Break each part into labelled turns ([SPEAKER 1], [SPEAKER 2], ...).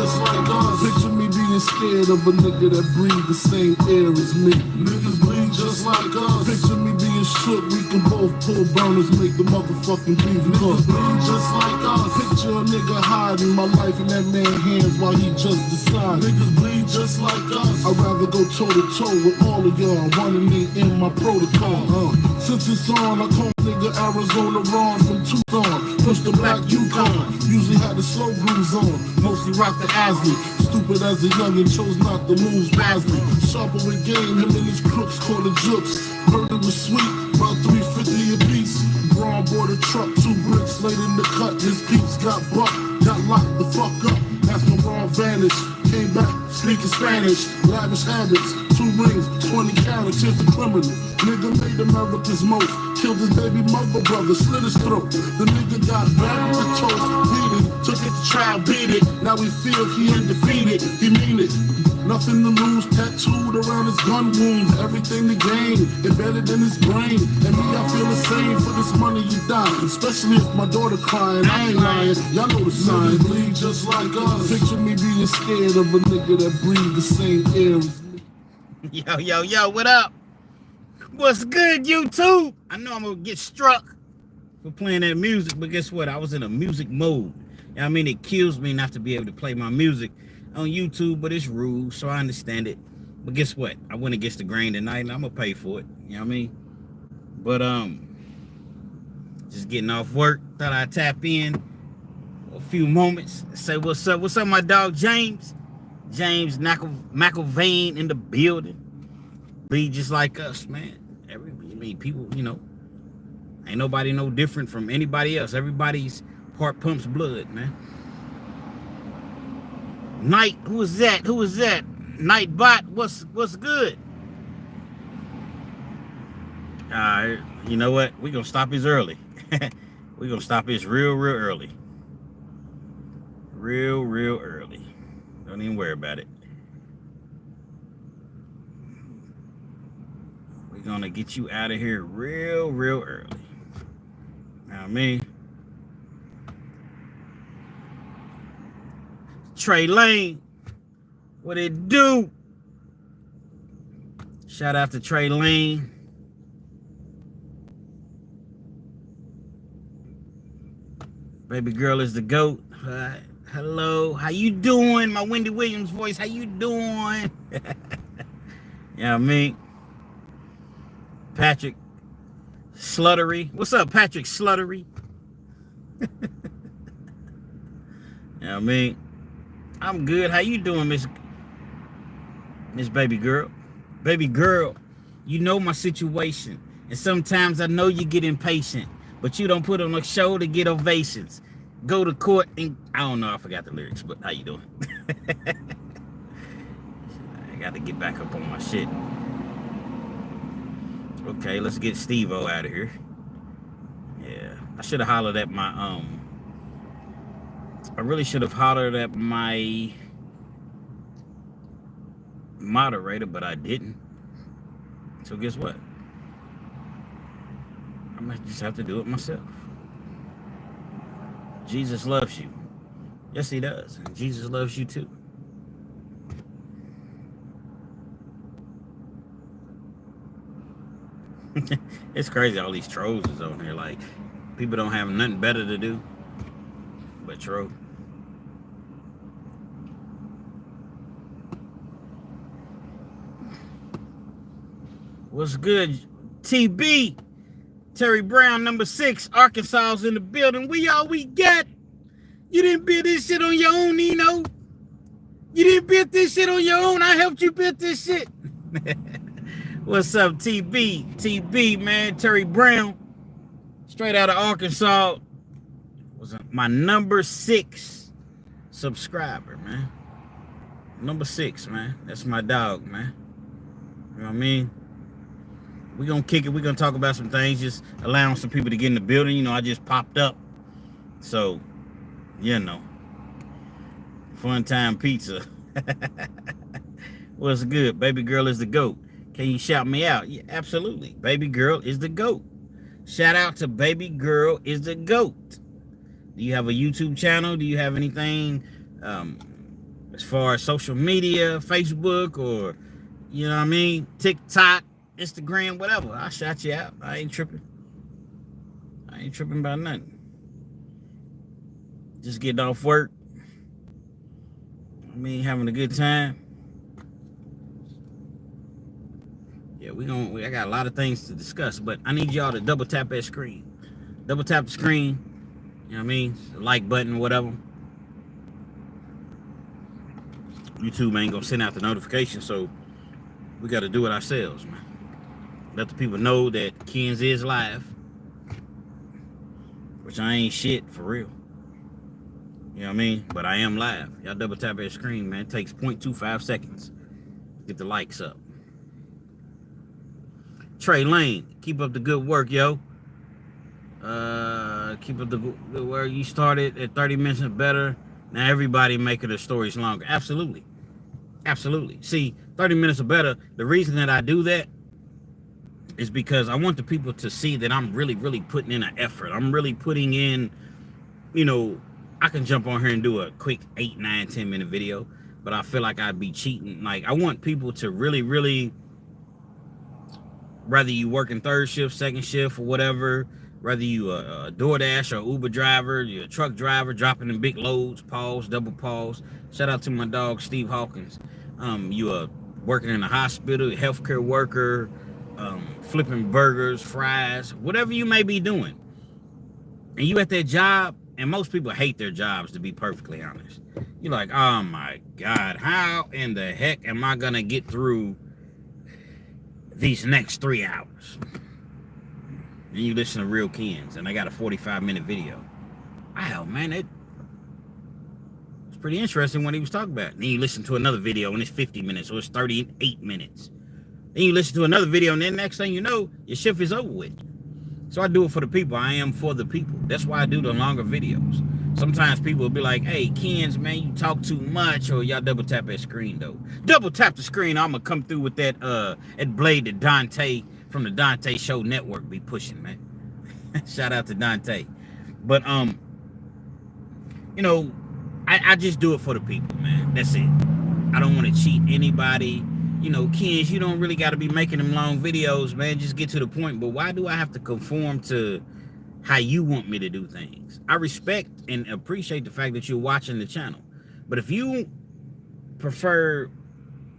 [SPEAKER 1] just like us. Picture me being scared of a nigga that breathe the same air as me. Niggas bleed just like us. Picture me being shook, we can both pull burners, make the motherfucking beef cook. Niggas bleed just like us. Picture a nigga hiding my life in that man's hands while he just decided. Niggas bleed just like us. I'd rather go toe to toe with all of y'all, running me in my protocol. Since it's on, I call nigga Arizona Ron from Tucson. Push the black Yukon, usually had the slow grooves on. Mostly rock the Asley. Stupid as a youngin', chose not to move wisely. Sharper with game, him and his crooks call it jukes. Heard it was sweet, about 350 a piece. Braun bought a truck, 2 bricks laid in the cut. His peeps got bucked, got locked the fuck up. That's when Braun vanished. Came back, speaking Spanish, lavish habits, 2 rings, 20 carats, here's a criminal. Nigga made America's most, killed his baby mother brother, slit his throat. The nigga got back with the toast, beat it, took it to trial, beat it. Now we feel he ain't defeated, he mean it. Nothing to lose, tattooed around his gun wounds, everything to gain, embedded in his brain. And me, I feel the same, for this money you die. Especially if my daughter crying, I ain't lying, y'all know the sign. Niggas bleed just like us. Picture me being scared of a nigga that breathe the same air as me.
[SPEAKER 2] Yo, what up? What's good, YouTube? I know I'm gonna get struck for playing that music, but guess what? I was in a music mode. You know what I mean? It kills me not to be able to play my music on YouTube, but it's rude, so I understand it. But guess what? I went against the grain tonight, and I'm gonna pay for it. You know what I mean? But just getting off work, thought I'd tap in a few moments, say what's up. What's up, my dog James McElvain in the building. Be just like us, man. People, you know, ain't nobody no different from anybody else. Everybody's heart pumps blood, man. Night, who is that? Nightbot, what's good? You know what? We're gonna stop this early. We're gonna stop this real early. Real early. Don't even worry about it. We're gonna get you out of here real early. Know what I mean? Trey Lane, what it do? Shout out to Trey Lane. Baby girl is the GOAT. Hello, how you doing? My Wendy Williams voice, how you doing? You know what I mean? Patrick Sluttery. What's up, Patrick Sluttery? You know what I mean? I'm good. How you doing, Miss Baby Girl? Baby girl, you know my situation. And sometimes I know you get impatient, but you don't put on a show to get ovations. Go to court and I don't know, I forgot the lyrics, but how you doing? I got to get back up on my shit. Okay, let's get Steve-O out of here. Yeah, I should have hollered at my I really should have hollered at my moderator, but I didn't. So guess what? I might just have to do it myself. Jesus loves you. Yes, he does. And Jesus loves you too. It's crazy all these trolls is on here. Like, people don't have nothing better to do but troll. What's good? TB Terry Brown, number 6, Arkansas's in the building. We all we got. You didn't build this shit on your own, Nino. You didn't build this shit on your own. I helped you build this shit. What's up, TB? TB, man. Terry Brown, straight out of Arkansas. Was my number 6 subscriber, man. Number 6, man. That's my dog, man. You know what I mean? We're going to kick it. We're going to talk about some things, just allowing some people to get in the building. You know, I just popped up. So, you know, fun time pizza. What's good? Baby girl is the GOAT. Can you shout me out? Yeah, absolutely. Baby girl is the GOAT. Shout out to Baby girl is the GOAT. Do you have a YouTube channel? Do you have anything As far as social media, Facebook, or, you know what I mean, TikTok, Instagram, whatever, I shout you out. I ain't tripping. I ain't tripping about nothing. Just getting off work. I mean, having a good time. Yeah, I got a lot of things to discuss, but I need y'all to double tap that screen. Double tap the screen. You know what I mean? The like button, whatever. YouTube ain't gonna send out the notification, so we gotta do it ourselves, man. Let the people know that KENZ is live. Which I ain't shit, for real. You know what I mean? But I am live. Y'all double tap that screen, man. It takes 0.25 seconds. Get the likes up. Trey Lane, keep up the good work, yo. Keep up the good work. You started at 30 minutes and better. Now everybody making the stories longer. Absolutely. Absolutely. See, 30 minutes or better, the reason that I do that is because I want the people to see that I'm really, really putting in an effort. I'm really putting in, you know, I can jump on here and do a quick 8, 9, 10 minute video, but I feel like I'd be cheating. Like, I want people to really, really, whether you working third shift, second shift, or whatever, whether you a DoorDash or Uber driver, you're a truck driver dropping in big loads, pause, double pause. Shout out to my dog, Steve Hawkins. You are working in a hospital, healthcare worker, flipping burgers, fries, whatever you may be doing. And you at that job, and most people hate their jobs, to be perfectly honest. You're like, oh my God, how in the heck am I gonna get through these next 3 hours? And you listen to Real KENZ, and I got a 45-minute video. Wow, man, it's pretty interesting what he was talking about. Then you listen to another video, and it's 50 minutes, or it's 38 minutes. Then you listen to another video, and then next thing you know, your shift is over with. So I do it for the people. I am for the people. That's why I do the longer videos. Sometimes people will be like, hey, KENZ, man, you talk too much, or y'all double tap that screen, though. Double tap the screen, I'm going to come through with that blade that Dante from the Dante Show Network be pushing, man. Shout out to Dante. But, you know, I just do it for the people, man. That's it. I don't want to cheat anybody. You know, KENZ, you don't really got to be making them long videos, man. Just get to the point. But why do I have to conform to how you want me to do things? I respect and appreciate the fact that you're watching the channel. But if you prefer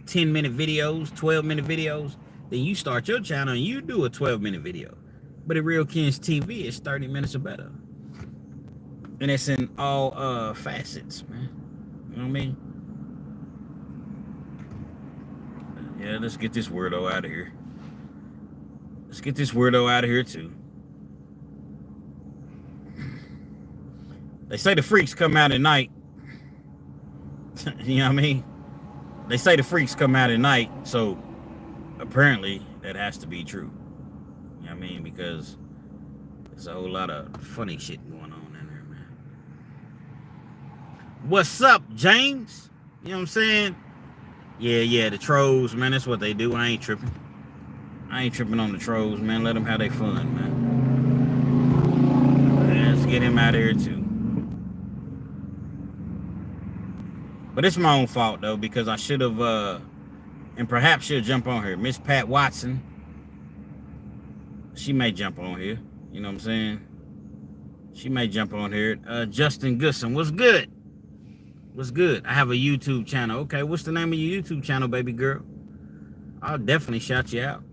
[SPEAKER 2] 10-minute videos, 12-minute videos, then you start your channel and you do a 12-minute video. But at Real KENZ TV, it's 30 minutes or better. And it's in all facets, man. You know what I mean? Yeah, let's get this weirdo out of here. Let's get this weirdo out of here, too. They say the freaks come out at night. You know what I mean? They say the freaks come out at night, so apparently that has to be true. You know what I mean? Because there's a whole lot of funny shit going on in there, man. What's up, James? You know what I'm saying? Yeah, the trolls, man, that's what they do. I ain't tripping. I ain't tripping on the trolls, man. Let them have their fun, man. Let's get him out of here, too. But it's my own fault, though, because I should have, and perhaps she'll jump on here. Miss Pat Watson, she may jump on here. You know what I'm saying? She may jump on here. Justin Goodson, what's good? What's good? I have a YouTube channel. Okay, what's the name of your YouTube channel, baby girl? I'll definitely shout you out.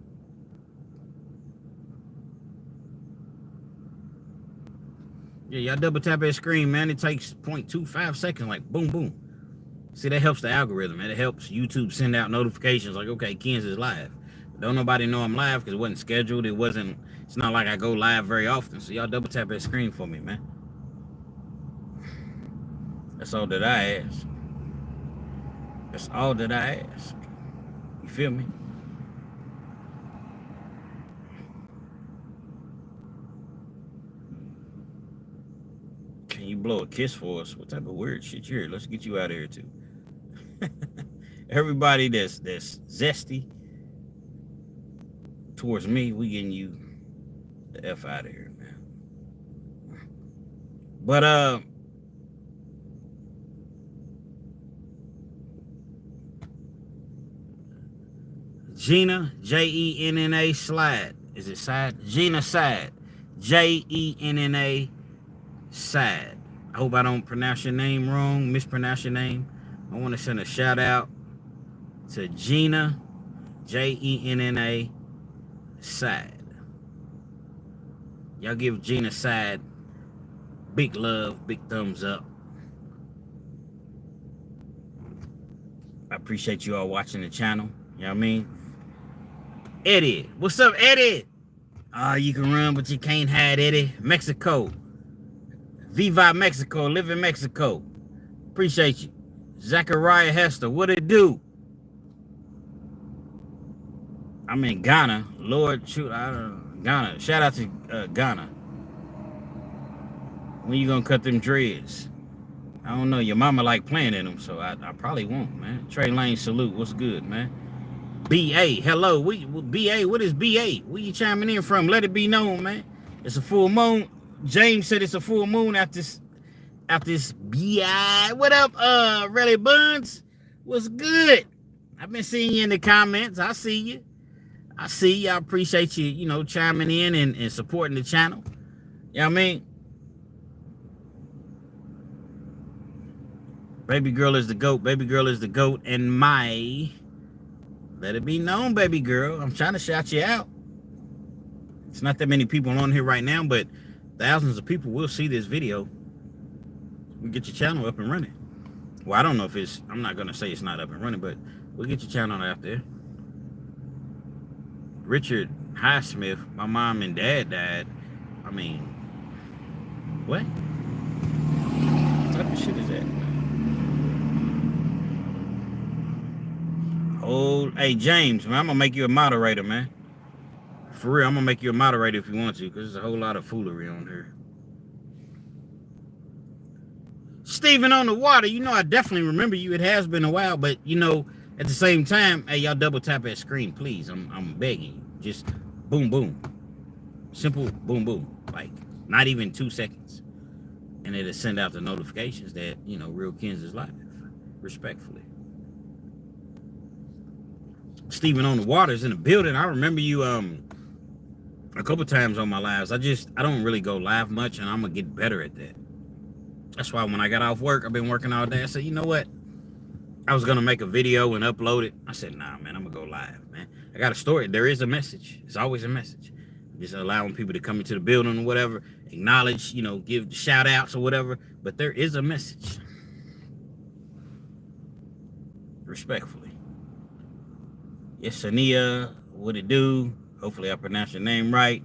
[SPEAKER 2] Yeah, y'all double tap that screen, man. It takes 0.25 seconds, like boom, boom. See, that helps the algorithm, and it helps YouTube send out notifications like, okay, KENZ is live. Don't nobody know I'm live because it wasn't scheduled. It's not like I go live very often. So y'all double tap that screen for me, man. That's all that I ask. That's all that I ask. You feel me? Can you blow a kiss for us? What type of weird shit you hear? Let's get you out of here too. Everybody that's zesty towards me, we getting you the F out of here, man. But Gina, Jenna Slide. Is it Side? Gina Side. Jenna Side. I hope I don't pronounce your name wrong, mispronounce your name. I want to send a shout out to Gina, Jenna Side. Y'all give Gina Side big love, big thumbs up. I appreciate you all watching the channel. You know what I mean? Eddie. What's up, Eddie? You can run, but you can't hide, Eddie. Mexico. Viva Mexico. Live in Mexico. Appreciate you. Zachariah Hester. What it do? I'm in Ghana. Lord, shoot. Ghana. Shout out to Ghana. When you gonna cut them dreads? I don't know. Your mama like playing in them, so I probably won't, man. Trey Lane, salute. What's good, man? BA, hello. BA, what is BA? Where you chiming in from? Let it be known, man. It's a full moon. James said it's a full moon after this BI. What up, Relly Buns? What's good? I've been seeing you in the comments. I see you. I appreciate you, you know, chiming in and supporting the channel. You know what I mean? Baby girl is the GOAT. Baby girl is the GOAT. And let it be known, baby girl. I'm trying to shout you out. It's not that many people on here right now, but thousands of people will see this video. We get your channel up and running. Well, I don't know if it's, I'm not going to say it's not up and running, but we'll get your channel out there. Richard Highsmith, my mom and dad died. I mean, what? What type of shit is that? Oh, hey, James, man, I'm going to make you a moderator, man. For real, I'm going to make you a moderator if you want to, because there's a whole lot of foolery on here. Steven on the water, you know, I definitely remember you. It has been a while, but, you know, at the same time, hey, y'all double tap that screen, please. I'm begging you. Just boom, boom. Simple boom, boom. Like, not even 2 seconds. And it'll send out the notifications that, you know, Real KENZ is live. Respectfully. Steven on the water is in the building. I remember you a couple times on my lives. I don't really go live much, and I'm gonna get better at that. That's why when I got off work, I've been working all day. I said, you know what? I was gonna make a video and upload it. I said, nah, man, I'm gonna go live, man. I got a story. There is a message. There's always a message. Just allowing people to come into the building or whatever, acknowledge, you know, give shout outs or whatever. But there is a message. Respectfully. Yes, Sania, what it do? Hopefully I pronounced your name right.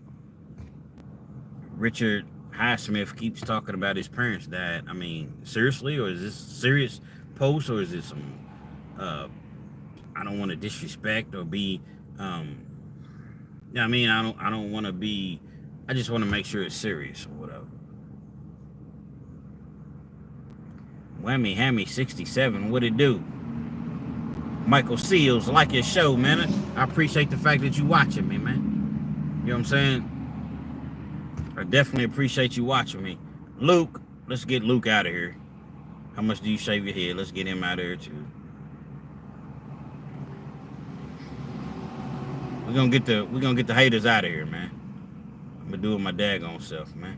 [SPEAKER 2] Richard Highsmith keeps talking about his parents died. I mean, seriously, or is this serious post, or is this some I don't want to disrespect or be yeah, I mean, I don't want to be, I just want to make sure it's serious or whatever. Whammy Hammy 67, what it do? Michael Seals, like your show, man. I appreciate the fact that you watching me, man. You know what I'm saying? I definitely appreciate you watching me. Luke, let's get Luke out of here. How much do you shave your head? Let's get him out of here too. We're gonna get the haters out of here, man. I'm gonna do it my daggone self, man.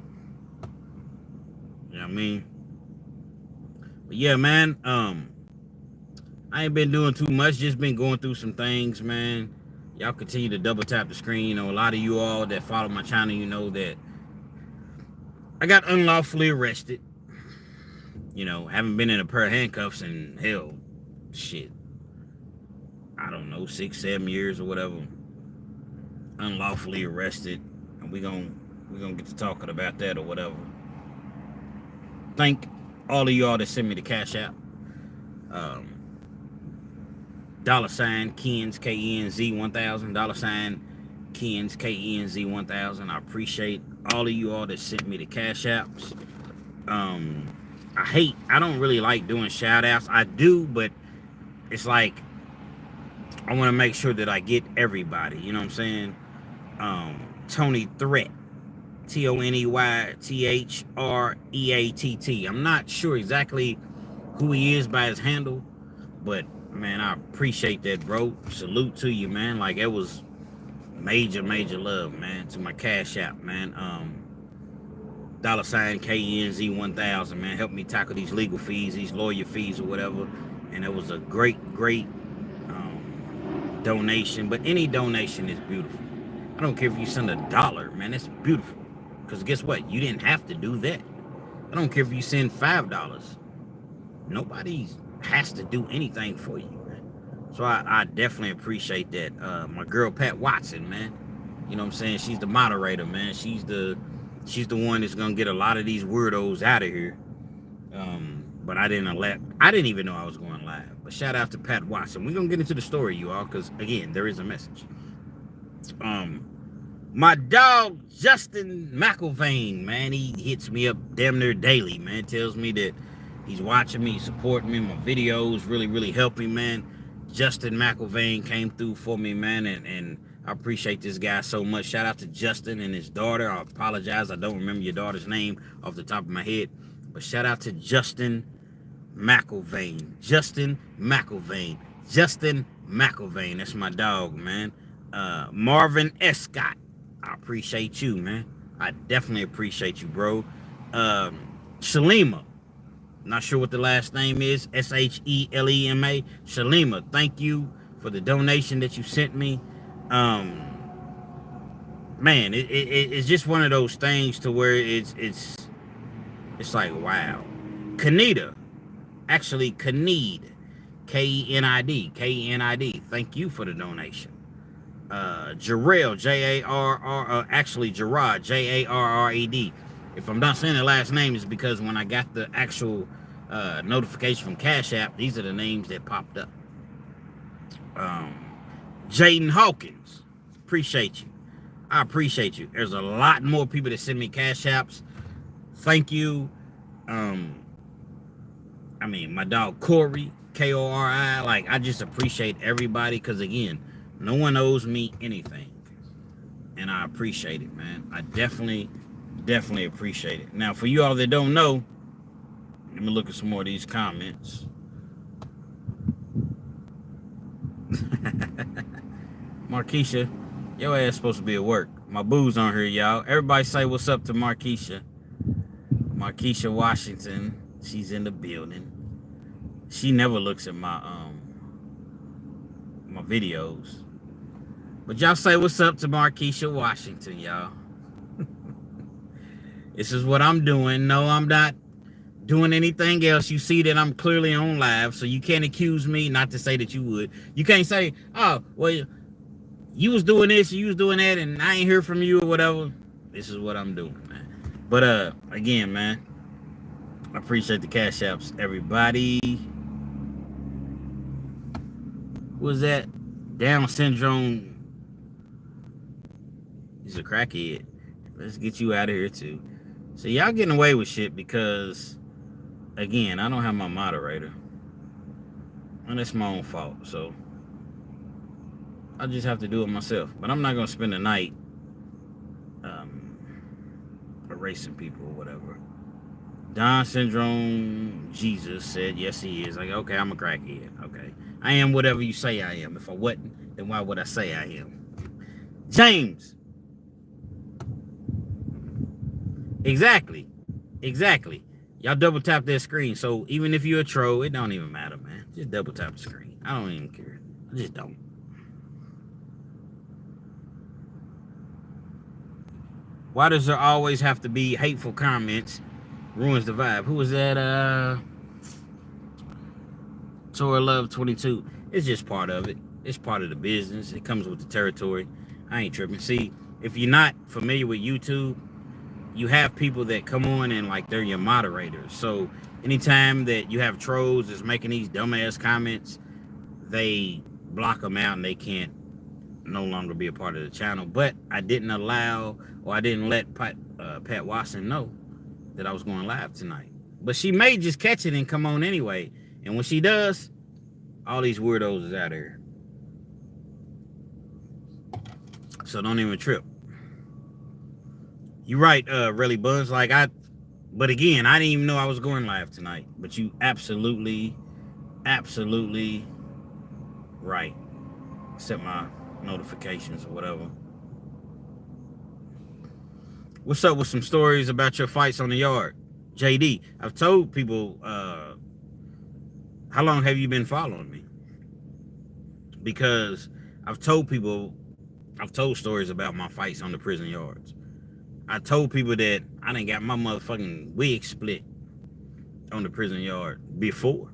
[SPEAKER 2] You know what I mean? But yeah, man, I ain't been doing too much, just been going through some things, man. Y'all continue to double tap the screen. You know, a lot of you all that follow my channel, you know that I got unlawfully arrested. You know, haven't been in a pair of handcuffs in hell, shit, I don't know, 6-7 years or whatever. Unlawfully arrested, and we're gonna get to talking about that or whatever. Thank all of y'all that sent me the cash out. $KENZ, KENZ 1000, $KENZ, KENZ 1000. I appreciate all of you all that sent me the cash outs. I don't really like doing shout outs. I do, but it's like I want to make sure that I get everybody, you know what I'm saying? Tony Threat, TonyThreatt. I'm not sure exactly who he is by his handle, but Man, I appreciate that, bro. Salute to you, man. Like, it was major love, man, to my Cash App, man. $ KENZ 1000, man. Help me tackle these legal fees, these lawyer fees or whatever. And it was a great donation. But any donation is beautiful. I don't care if you send $1, man. That's beautiful. Because guess what? You didn't have to do that. I don't care if you send $5. Nobody has to do anything for you, man. So I definitely appreciate that. My girl Pat Watson, man. You know what I'm saying? She's the moderator, man. She's the one that's gonna get a lot of these weirdos out of here. But I didn't even know I was going live. But shout out to Pat Watson. We're gonna get into the story, you all, because again, there is a message. My dog Justin McElvain, man, he hits me up damn near daily, man. Tells me that he's watching me, supporting me, my videos, really helping, man. Justin McElvain came through for me, man, and I appreciate this guy so much. Shout out to Justin and his daughter. I apologize, I don't remember your daughter's name off the top of my head, but shout out to Justin McElvain. Justin McElvain. That's my dog, man. Marvin Escott, I appreciate you, man. I definitely appreciate you, bro. Shalima, not sure what the last name is. SHELEMA. Shalima, thank you for the donation that you sent me. Man, it's just one of those things to where it's like, wow. Kened, KENID, thank you for the donation. Jarrell, Gerard, JARRED. If I'm not saying the last name, it's because when I got the actual notification from Cash App, these are the names that popped up. Jaden Hawkins, appreciate you. I appreciate you. There's a lot more people that send me Cash Apps. Thank you. I mean, my dog Corey, KORI, like, I just appreciate everybody, because again, no one owes me anything, and I appreciate it, man. I definitely appreciate it. Now, for you all that don't know, let me look at some more of these comments. Markeisha, your ass supposed to be at work. My boo's on here, y'all. Everybody say what's up to Markeisha. Markeisha Washington, she's in the building. She never looks at my my videos. But y'all say what's up to Markeisha Washington, y'all. This is what I'm doing. No, I'm not doing anything else. You see that I'm clearly on live, so you can't accuse me, not to say that you would. You can't say, oh, well, you was doing this, you was doing that, and I ain't hear from you or whatever. This is what I'm doing, man. But again, man, I appreciate the Cash Apps, everybody. Who was that? Down syndrome. He's a crackhead. Let's get you out of here too. So y'all getting away with shit because, again, I don't have my moderator. And that's my own fault. So I just have to do it myself. But I'm not going to spend the night erasing people or whatever. Down syndrome Jesus said, yes, he is. Like, okay, I'm a crackhead. Okay. I am whatever you say I am. If I wasn't, then why would I say I am? James. Exactly. Y'all double tap that screen. So even if you're a troll, it don't even matter, man. Just double tap the screen. I don't even care. I just don't. Why does there always have to be hateful comments? Ruins the vibe. Who was that? Tora Love 22. It's just part of it. It's part of the business. It comes with the territory. I ain't tripping. See, if you're not familiar with YouTube, you have people that come on and like they're your moderators. So anytime that you have trolls that's making these dumbass comments, they block them out and they can't no longer be a part of the channel. But I didn't allow, or I didn't let Pat Watson know that I was going live tonight. But she may just catch it and come on anyway. And when she does, all these weirdos is out of here. So don't even trip. You're right, Relly Buns. But again, I didn't even know I was going live tonight. But you absolutely right. Set my notifications or whatever. What's up with some stories about your fights on the yard? JD, I've told people, how long have you been following me? Because I've told stories about my fights on the prison yards. I told people that I done got my motherfucking wig split on the prison yard before.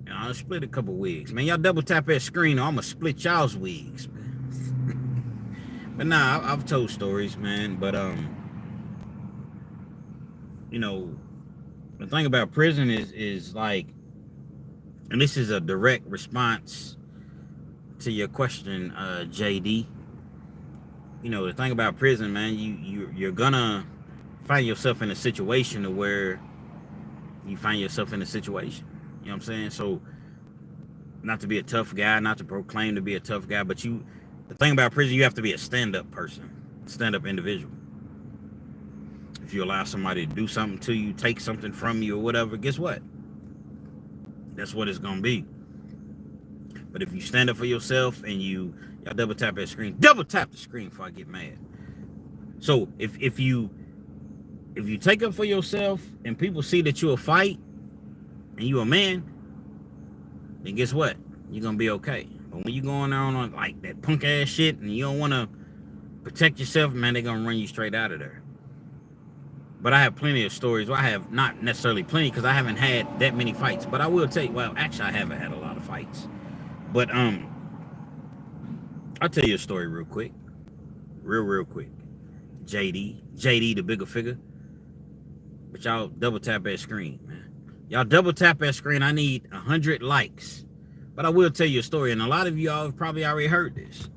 [SPEAKER 2] And I split a couple wigs. Man, y'all double tap that screen or I'm gonna split y'all's wigs, man. But nah, I've told stories, man. But you know, the thing about prison is like, and this is a direct response to your question, JD. You know, the thing about prison, man, you're gonna find yourself in a situation where you find yourself in a situation. You know what I'm saying? So, not to be a tough guy, not to proclaim to be a tough guy, but the thing about prison, you have to be a stand-up person, stand-up individual. If you allow somebody to do something to you, take something from you or whatever, guess what? That's what it's gonna be. But if you stand up for yourself and y'all double tap that screen, double tap the screen before I get mad. So if you take up for yourself and people see that you're a fight and you a man, then guess what? You're gonna be okay. But when you going on like that punk ass shit and you don't wanna protect yourself, man, they're gonna run you straight out of there. But I have plenty of stories. Well, I have not necessarily plenty because I haven't had that many fights. But I will tell you, well, actually I haven't had a lot of fights. But I'll tell you a story real quick. Real quick. JD, the bigger figure. But y'all double tap that screen, man. Y'all double tap that screen. I need 100 likes. But I will tell you a story, and a lot of y'all have probably already heard this.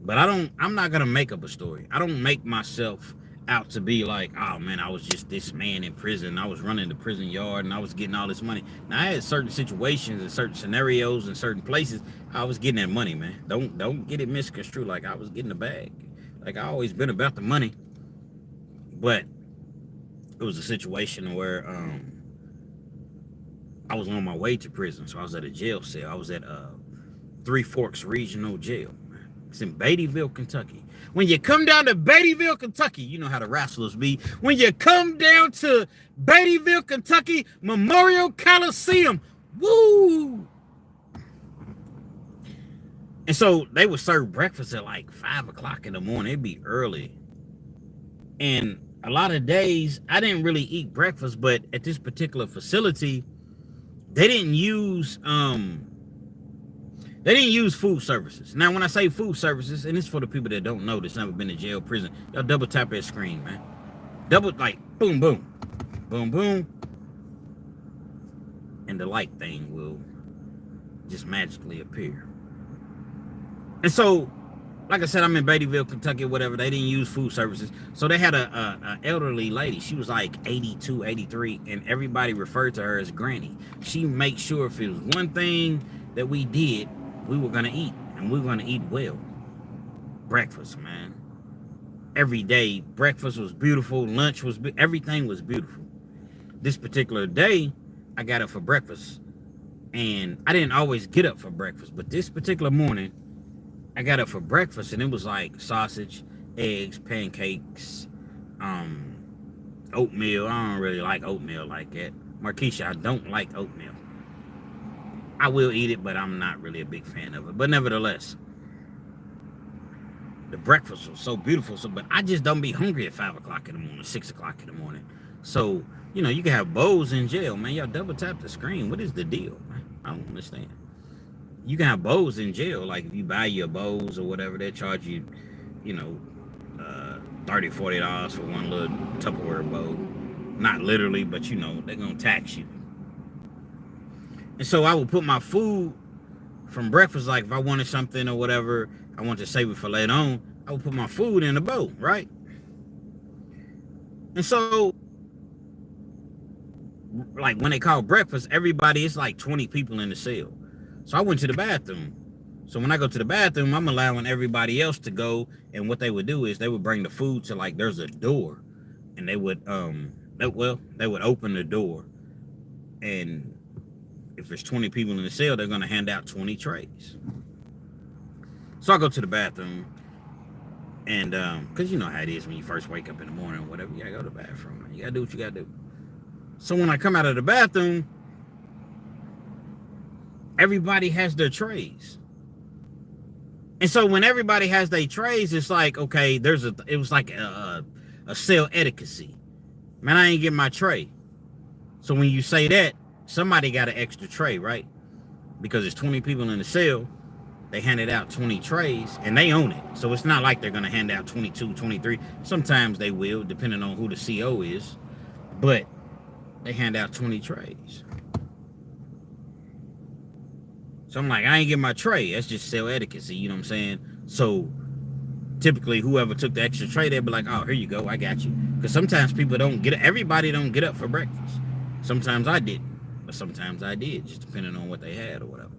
[SPEAKER 2] But I'm not gonna make up a story. I don't make myself out to be like, oh man, I was just this man in prison. I was running the prison yard and I was getting all this money. Now I had certain situations and certain scenarios and certain places I was getting that money, man. Don't get it misconstrued like I was getting the bag. Like I always been about the money. But it was a situation where I was on my way to prison. So I was at a jail cell. I was at Three Forks Regional Jail. It's in Beattyville, Kentucky. When you come down to Beattyville, Kentucky, you know how the wrestlers be. When you come down to Beattyville, Kentucky, Memorial Coliseum, woo! And so they would serve breakfast at like 5 o'clock in the morning. It'd be early. And a lot of days, I didn't really eat breakfast, but at this particular facility, they didn't use food services. Now, when I say food services, and it's for the people that don't know that's never been to jail, prison, y'all double tap that screen, man. Double, like, boom, boom. Boom, boom. And the light thing will just magically appear. And so, like I said, I'm in Beattyville, Kentucky, or whatever. They didn't use food services. So they had a elderly lady. She was like 82, 83, and everybody referred to her as Granny. She made sure if it was one thing that we did, we were going to eat, and we were going to eat well. Breakfast, man. Every day, breakfast was beautiful. Lunch was, everything was beautiful. This particular day, I got up for breakfast, and I didn't always get up for breakfast, but this particular morning, I got up for breakfast, and it was like sausage, eggs, pancakes, oatmeal. I don't really like oatmeal like that. Markeisha, I don't like oatmeal. I will eat it, but I'm not really a big fan of it. But nevertheless, the breakfast was so beautiful. But I just don't be hungry at 5 o'clock in the morning, 6 o'clock in the morning. So, you know, you can have bowls in jail, man. Y'all double tap the screen. What is the deal, man? I don't understand. You can have bowls in jail. Like if you buy your bowls or whatever, they charge you, you know, $30, $40 for one little Tupperware bowl. Not literally, but you know, they're going to tax you. And so I would put my food from breakfast, like if I wanted something or whatever, I wanted to save it for later on, I would put my food in a bowl, right? And so, like when they call breakfast, everybody, it's like 20 people in the cell. So I went to the bathroom. So when I go to the bathroom, I'm allowing everybody else to go. And what they would do is they would bring the food to like, there's a door. And they would, they would open the door. And if there's 20 people in the cell, they're gonna hand out 20 trays. So I go to the bathroom, and because you know how it is when you first wake up in the morning or whatever, you gotta go to the bathroom. You gotta do what you gotta do. So when I come out of the bathroom, everybody has their trays. And so when everybody has their trays, it's like, okay, it was like a cell etiquette. Man, I ain't getting my tray. So when you say that, somebody got an extra tray, right? Because there's 20 people in the cell, they handed out 20 trays, and they own it. So it's not like they're going to hand out 22, 23. Sometimes they will, depending on who the CO is. But they hand out 20 trays. So I'm like, I ain't getting my tray. That's just cell etiquette, you know what I'm saying? So typically, whoever took the extra tray, they'd be like, oh, here you go, I got you. Because sometimes people everybody don't get up for breakfast. Sometimes I didn't, but sometimes I did, just depending on what they had or whatever.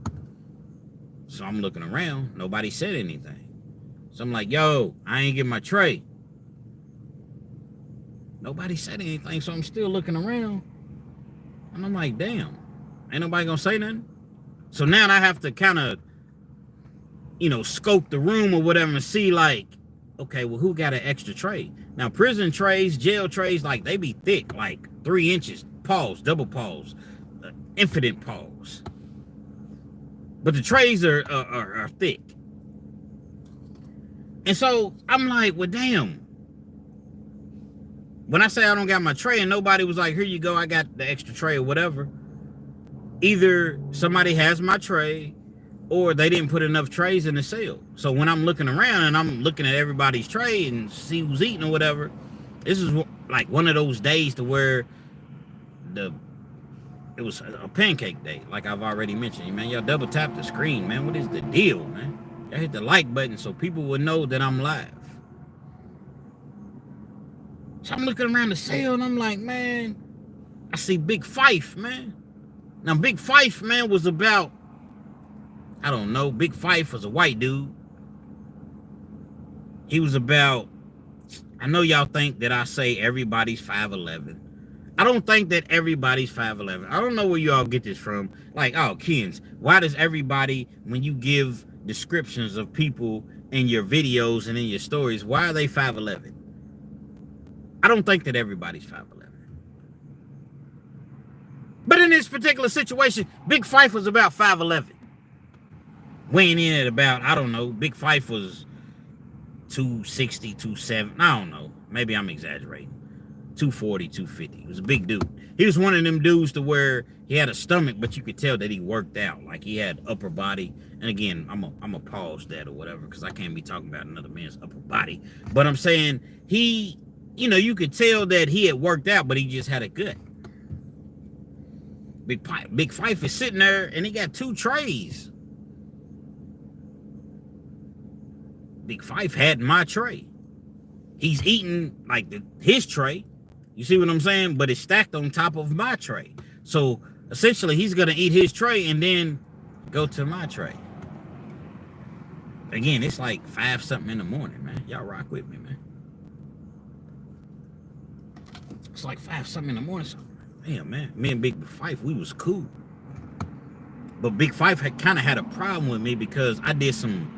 [SPEAKER 2] So I'm looking around, nobody said anything. So I'm like, yo, I ain't getting my tray. Nobody said anything, so I'm still looking around. And I'm like, damn, ain't nobody gonna say nothing? So now I have to kind of, scope the room or whatever and see, like, okay, well, who got an extra tray? Now, prison trays, jail trays, like, they be thick, like 3 inches, paws, double paws, infinite paws. But the trays are thick. And so I'm like, well, damn. When I say I don't got my tray and nobody was like, here you go, I got the extra tray or whatever, either somebody has my tray or they didn't put enough trays in the cell. So when I'm looking around and I'm looking at everybody's tray and see who's eating or whatever, this is like one of those days to where it was a pancake day, like I've already mentioned. Man, y'all double tap the screen, man. What is the deal, man? Y'all hit the like button so people will know that I'm live. So I'm looking around the cell and I'm like, man, I see Big Fife, man. Now, Big Fife, man, was about, I don't know, Big Fife was a white dude. He was about, I know y'all think that I say everybody's 5'11". I don't think that everybody's 5'11". I don't know where y'all get this from. Like, oh, KENZ, why does everybody, when you give descriptions of people in your videos and in your stories, why are they 5'11"? I don't think that everybody's 5'11". But in this particular situation, Big Fife was about 5'11". Weighing in at about, I don't know, Big Fife was 260, 270. I don't know. Maybe I'm exaggerating. 240, 250. He was a big dude. He was one of them dudes to where he had a stomach, but you could tell that he worked out. Like he had upper body. And again, I'm a pause that or whatever, because I can't be talking about another man's upper body. But I'm saying he, you could tell that he had worked out, but he just had a gut. Big Fife is sitting there and he got 2 trays. Big Fife had my tray. He's eating like his tray. You see what I'm saying? But it's stacked on top of my tray. So essentially he's going to eat his tray and then go to my tray. Again, it's like 5 something in the morning, man. Y'all rock with me, man. It's like 5 something in the morning. So, damn, man. Me and Big Fife, we was cool. But Big Fife kind of had a problem with me because I did some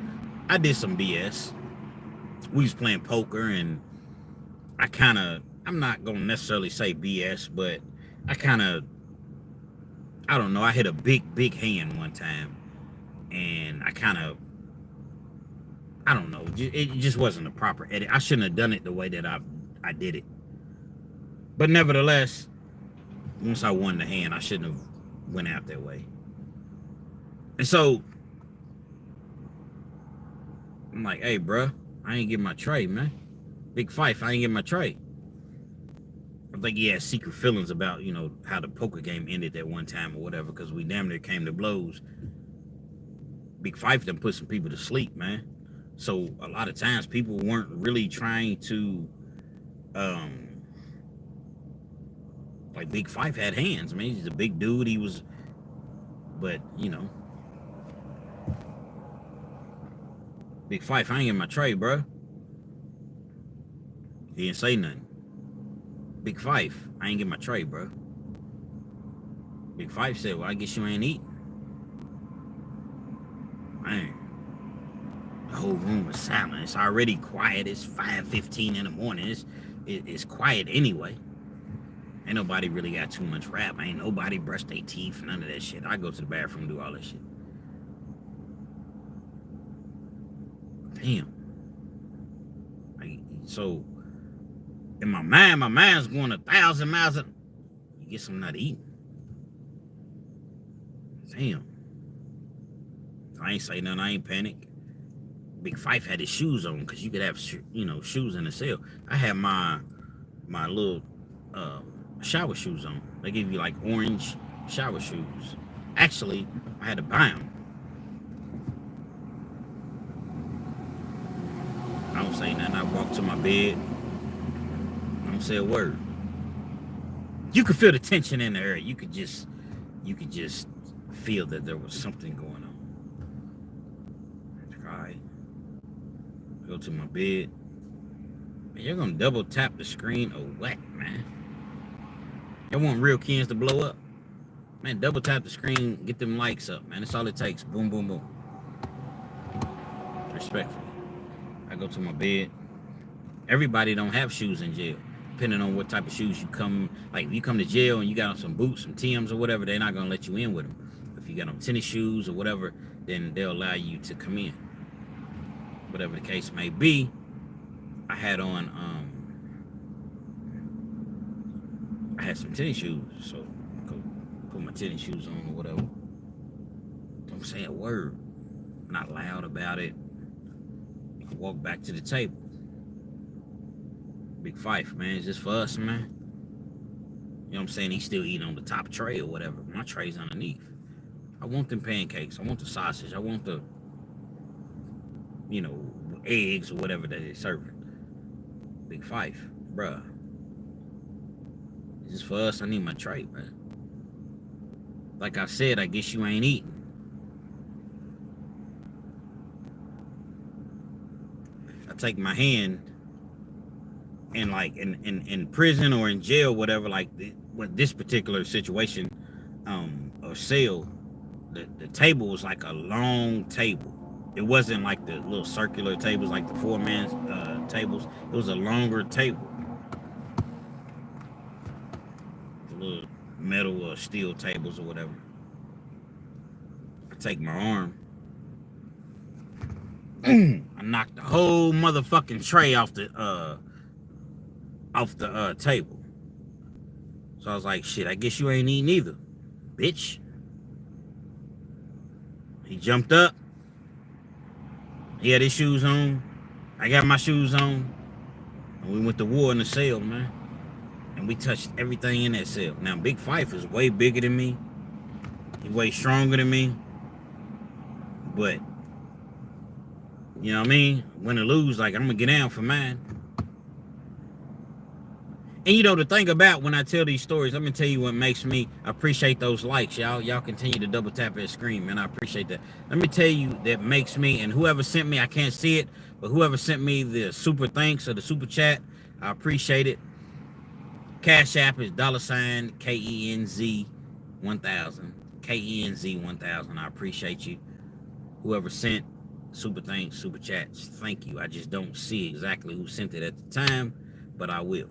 [SPEAKER 2] BS. We was playing poker and I'm not going to necessarily say BS, but I don't know. I hit a big hand one time and I don't know. It just wasn't a proper edit. I shouldn't have done it the way that I did it. But nevertheless, once I won the hand, I shouldn't have went out that way. And so I'm like, hey, bro, I ain't getting my tray, man. Big Fife, I ain't getting my tray. I think he had secret feelings about, how the poker game ended that one time or whatever, because we damn near came to blows. Big Fife done put some people to sleep, man. So a lot of times people weren't really trying to, like Big Fife had hands, man. He's a big dude. But, Big Fife, I ain't in my tray, bro. He didn't say nothing. Big Fife, I ain't get my tray, bro. Big Fife said, well, I guess you ain't eating. Man, the whole room was silent. It's already quiet. It's 5:15 in the morning. It's quiet anyway. Ain't nobody really got too much rap. Ain't nobody brushed their teeth, none of that shit. I go to the bathroom, do all that shit. Damn. So, in my mind's going 1,000 miles. You get something not to eat. Damn. I ain't say nothing. I ain't panic. Big Fife had his shoes on because you could have, shoes in the cell. I had my little shower shoes on. They give you like orange shower shoes. Actually, I had to buy them. I don't say nothing. I walked to my bed. I don't say a word. You could feel the tension in the air. You could just feel that there was something going on. All right. Go to my bed. Man, you're gonna double tap the screen or what, man? You want real KENZ to blow up? Man, double tap the screen, get them likes up, man. That's all it takes. Boom, boom, boom. Respectfully. I go to my bed. Everybody don't have shoes in jail. Depending on what type of shoes you come, like if you come to jail and you got on some boots, some Timbs or whatever, they're not gonna let you in with them. If you got on tennis shoes or whatever, then they'll allow you to come in. Whatever the case may be, I had on, I had some tennis shoes, so I go put my tennis shoes on or whatever. Don't say a word. I'm not loud about it. I walk back to the table. Big Fife, man, is this for us, man? You know what I'm saying? He's still eating on the top tray or whatever. My tray's underneath. I want them pancakes. I want the sausage. I want the, eggs or whatever that they're serving. Big Fife, bruh. Is this for us? I need my tray, man. Like I said, I guess you ain't eating. I take my hand and like in prison or in jail, whatever, like this particular situation, or cell, the table was like a long table. It wasn't like the little circular tables, like the 4-man tables. It was a longer table. The little metal or steel tables or whatever. I take my arm. I knocked the whole motherfucking tray off the table. So I was like, shit, I guess you ain't eating either, bitch. He jumped up. He had his shoes on. I got my shoes on. And we went to war in the cell, man. And we touched everything in that cell. Now, Big Fife is way bigger than me. He's way stronger than me. But, you know what I mean? Win or lose, like, I'm going to get down for mine. And the thing about when I tell these stories, let me tell you what makes me appreciate those likes. Y'all continue to double tap that screen, man. I appreciate that. Let me tell you that makes me, and whoever sent me, I can't see it, but whoever sent me the super thanks or the super chat, I appreciate it. Cash App is $KENZ 1000. KENZ 1000. I appreciate you. Whoever sent super thanks, super chats, thank you. I just don't see exactly who sent it at the time, but I will.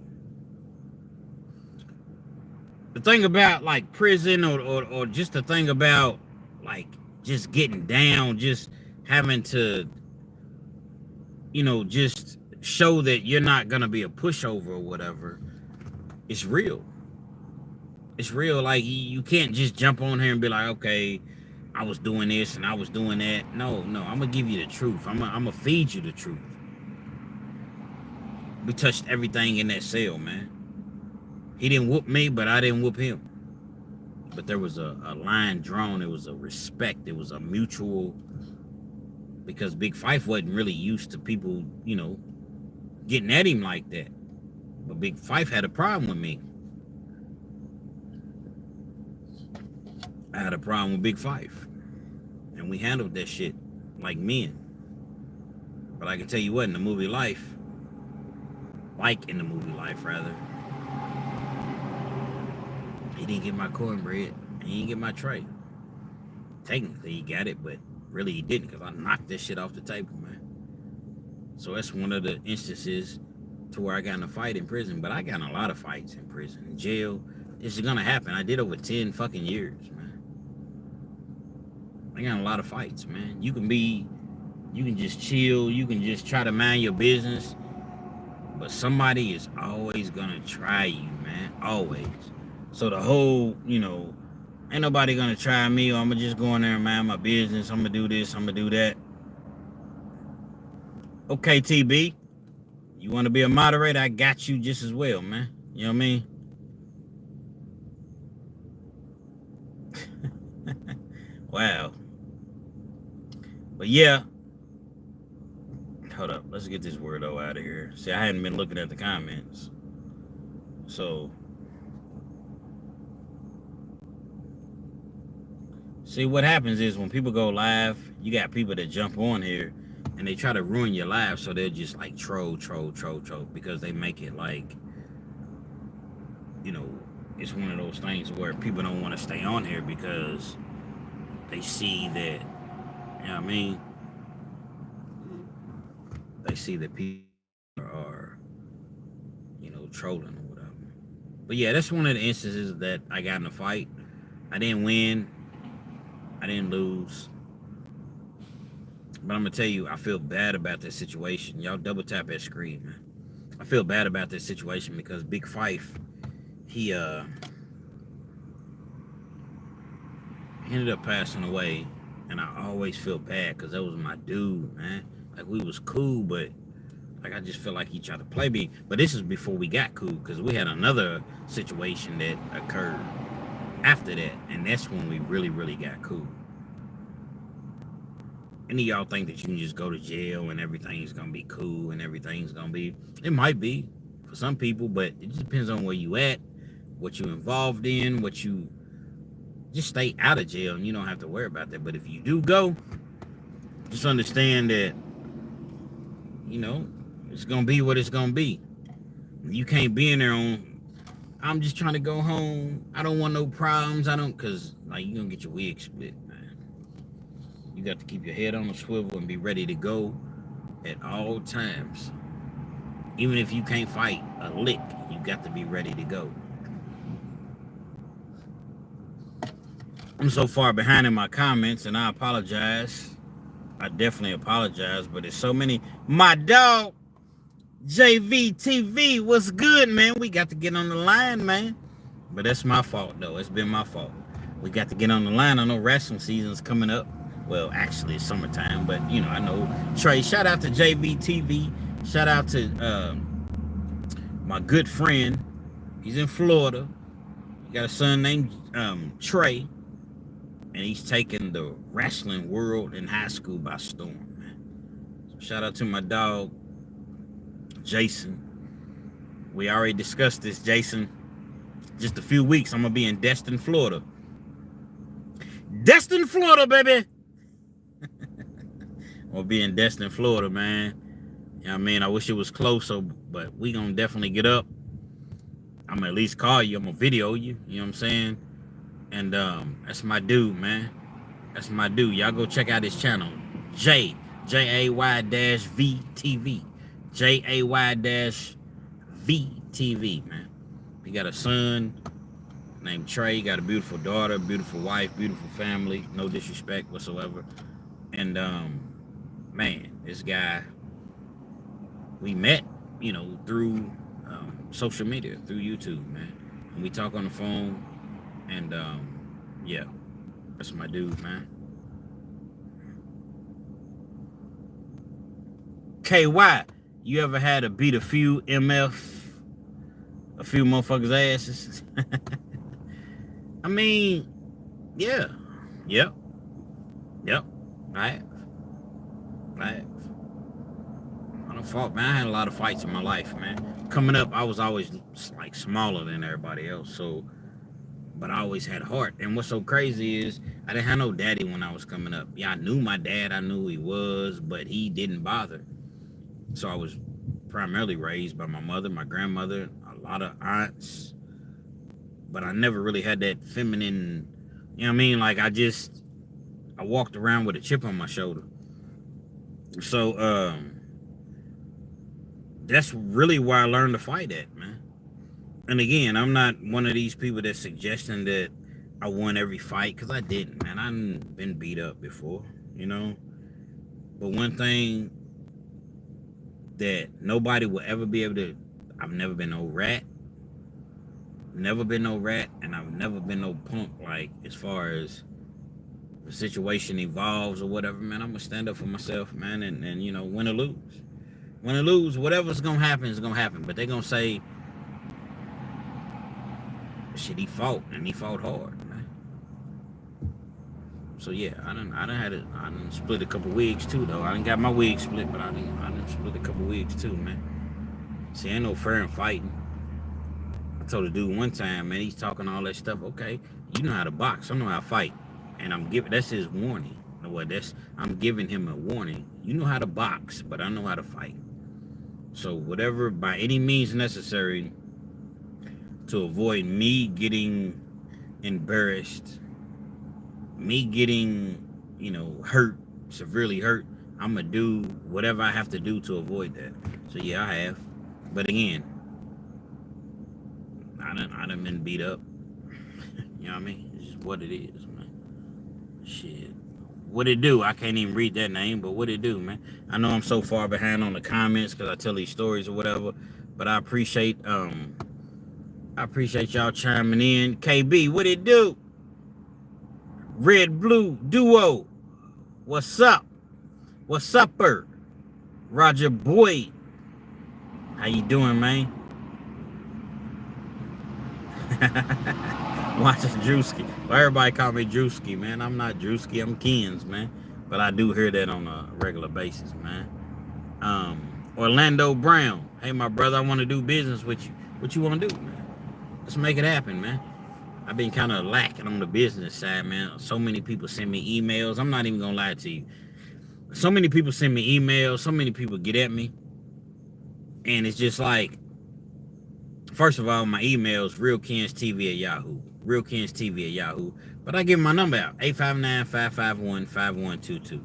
[SPEAKER 2] The thing about like prison or just the thing about like just getting down, just having to, just show that you're not going to be a pushover or whatever, it's real. It's real. Like you can't just jump on here and be like, okay, I was doing this and I was doing that. No, I'm going to give you the truth. I'm going to feed you the truth. We touched everything in that cell, man. He didn't whoop me, but I didn't whoop him. But there was a line drawn. It was a respect. It was a mutual, because Big Fife wasn't really used to people, getting at him like that. But Big Fife had a problem with me. I had a problem with Big Fife. And we handled that shit like men. But I can tell you what, in the movie life, in the movie life, rather, he didn't get my cornbread, He didn't get my tray. Technically, he got it, but really he didn't because I knocked this shit off the table, man. So that's one of the instances to where I got in a fight in prison. But I got in a lot of fights in prison, in jail. This is gonna happen. I did over 10 fucking years, man. I got in a lot of fights, man. You can just chill. You can just try to mind your business. But somebody is always gonna try you, man. Always. So the whole, ain't nobody gonna try me, or I'm gonna just go in there and mind my business. I'm gonna do this, I'm gonna do that. Okay, TB. You wanna be a moderator? I got you just as well, man. You know what I mean? Wow. But yeah. Hold up. Let's get this weirdo out of here. See, I hadn't been looking at the comments. So. See, what happens is when people go live, you got people that jump on here and they try to ruin your life. So they're just like troll, because they make it like, it's one of those things where people don't want to stay on here because they see that, you know what I mean? They see that people are, trolling or whatever. But yeah, that's one of the instances that I got in a fight. I didn't win. I didn't lose. But I'm going to tell you, I feel bad about this situation. Y'all double tap that screen, man. I feel bad about this situation because Big Fife, he ended up passing away. And I always feel bad because that was my dude, man. Like, we was cool, but like I just feel like he tried to play me. But this is before we got cool because we had another situation that occurred after that, and that's when we really got cool. Any of y'all think that you can just go to jail and everything's gonna be cool and everything's gonna be, it might be for some people, but it just depends on where you at, what you involved in, what you just stay out of jail and you don't have to worry about that. But if you do go, just understand that it's gonna be what it's gonna be. You can't be in there on, I'm just trying to go home. I don't want no problems. Cause like you're gonna get your wig split, man. You got to keep your head on a swivel and be ready to go at all times. Even if you can't fight a lick, you got to be ready to go. I'm so far behind in my comments and I apologize. I definitely apologize, but there's so many. My dog, JVTV, what's good, man? We got to get on the line, man. But that's my fault, though. It's been my fault. We got to get on the line. I know wrestling season's coming up. Well, actually, it's summertime, but, I know. Trey, shout out to JVTV. Shout out to my good friend. He's in Florida. He got a son named Trey. And he's taking the wrestling world in high school by storm, man. So shout out to my dog, Jason. We already discussed this, Jason. Just a few weeks, I'm going to be in Destin, Florida. Destin, Florida, baby. We'll be in Destin, Florida, man. You know what I mean? I wish it was closer, but we going to definitely get up. I'm going to at least call you. I'm going to video you. You know what I'm saying? And that's my dude, man. That's my dude. Y'all go check out his channel. Jay-VTV. Jay-VTV, man. He got a son named Trey. He got a beautiful daughter, beautiful wife, beautiful family. No disrespect whatsoever. And, man, this guy, we met, through social media, through YouTube, man. And we talk on the phone. And, yeah, that's my dude, man. KY, you ever had to beat a few motherfuckers' asses? I mean, yeah. Yep. I have. I don't fault, man. I had a lot of fights in my life, man. Coming up, I was always like smaller than everybody else, so. But I always had heart. And what's so crazy is I didn't have no daddy when I was coming up. Yeah, I knew my dad. I knew who he was, but he didn't bother. So I was primarily raised by my mother, my grandmother, a lot of aunts. But I never really had that feminine You know what I mean? Like I walked around with a chip on my shoulder. So that's really where I learned to fight at, man. And again, I'm not one of these people that's suggesting that I won every fight, because I didn't, man. I've been beat up before, you know. But one thing that nobody will ever be able to, I've never been no rat. Never been no rat, and I've never been no punk. Like, as far as the situation evolves or whatever, man, I'm gonna stand up for myself, man, and you know, win or lose. Win or lose, whatever's gonna happen is gonna happen. But they're gonna say, shit, he fought, and he fought hard, man. So yeah, I done split a couple wigs too, though. I done got my wig split, but I done split a couple wigs too, man. See, ain't no fair in fighting. I told a dude one time, man, he's talking all that stuff. Okay, you know how to box, I know how to fight, and that's his warning. You know what? I'm giving him a warning. You know how to box, but I know how to fight. So whatever, by any means necessary, to avoid me getting embarrassed, me getting, you know, hurt, severely hurt, I'm gonna do whatever I have to do to avoid that. So yeah, I have. But again, I done been beat up. You know what I mean? It's just what it is, man. Shit. What it do? I can't even read that name, but what it do, man? I know I'm so far behind on the comments because I tell these stories or whatever, but I appreciate y'all chiming in. KB, what it do? Red Blue Duo, what's up? What's upper? Roger Boyd, how you doing, man? Watching Drewski. Well, everybody call me Drewski, man. I'm not Drewski, I'm KENZ, man. But I do hear that on a regular basis, man. Orlando Brown, hey, my brother, I want to do business with you. What you want to do, man? Let's make it happen, man. I've been kind of lacking on the business side, man. So many people send me emails. I'm not even gonna lie to you. So many people send me emails. So many people get at me. And it's just like, first of all, my email is realkenztv@yahoo. realkenztv@yahoo. But I give my number out, 859-551-5122.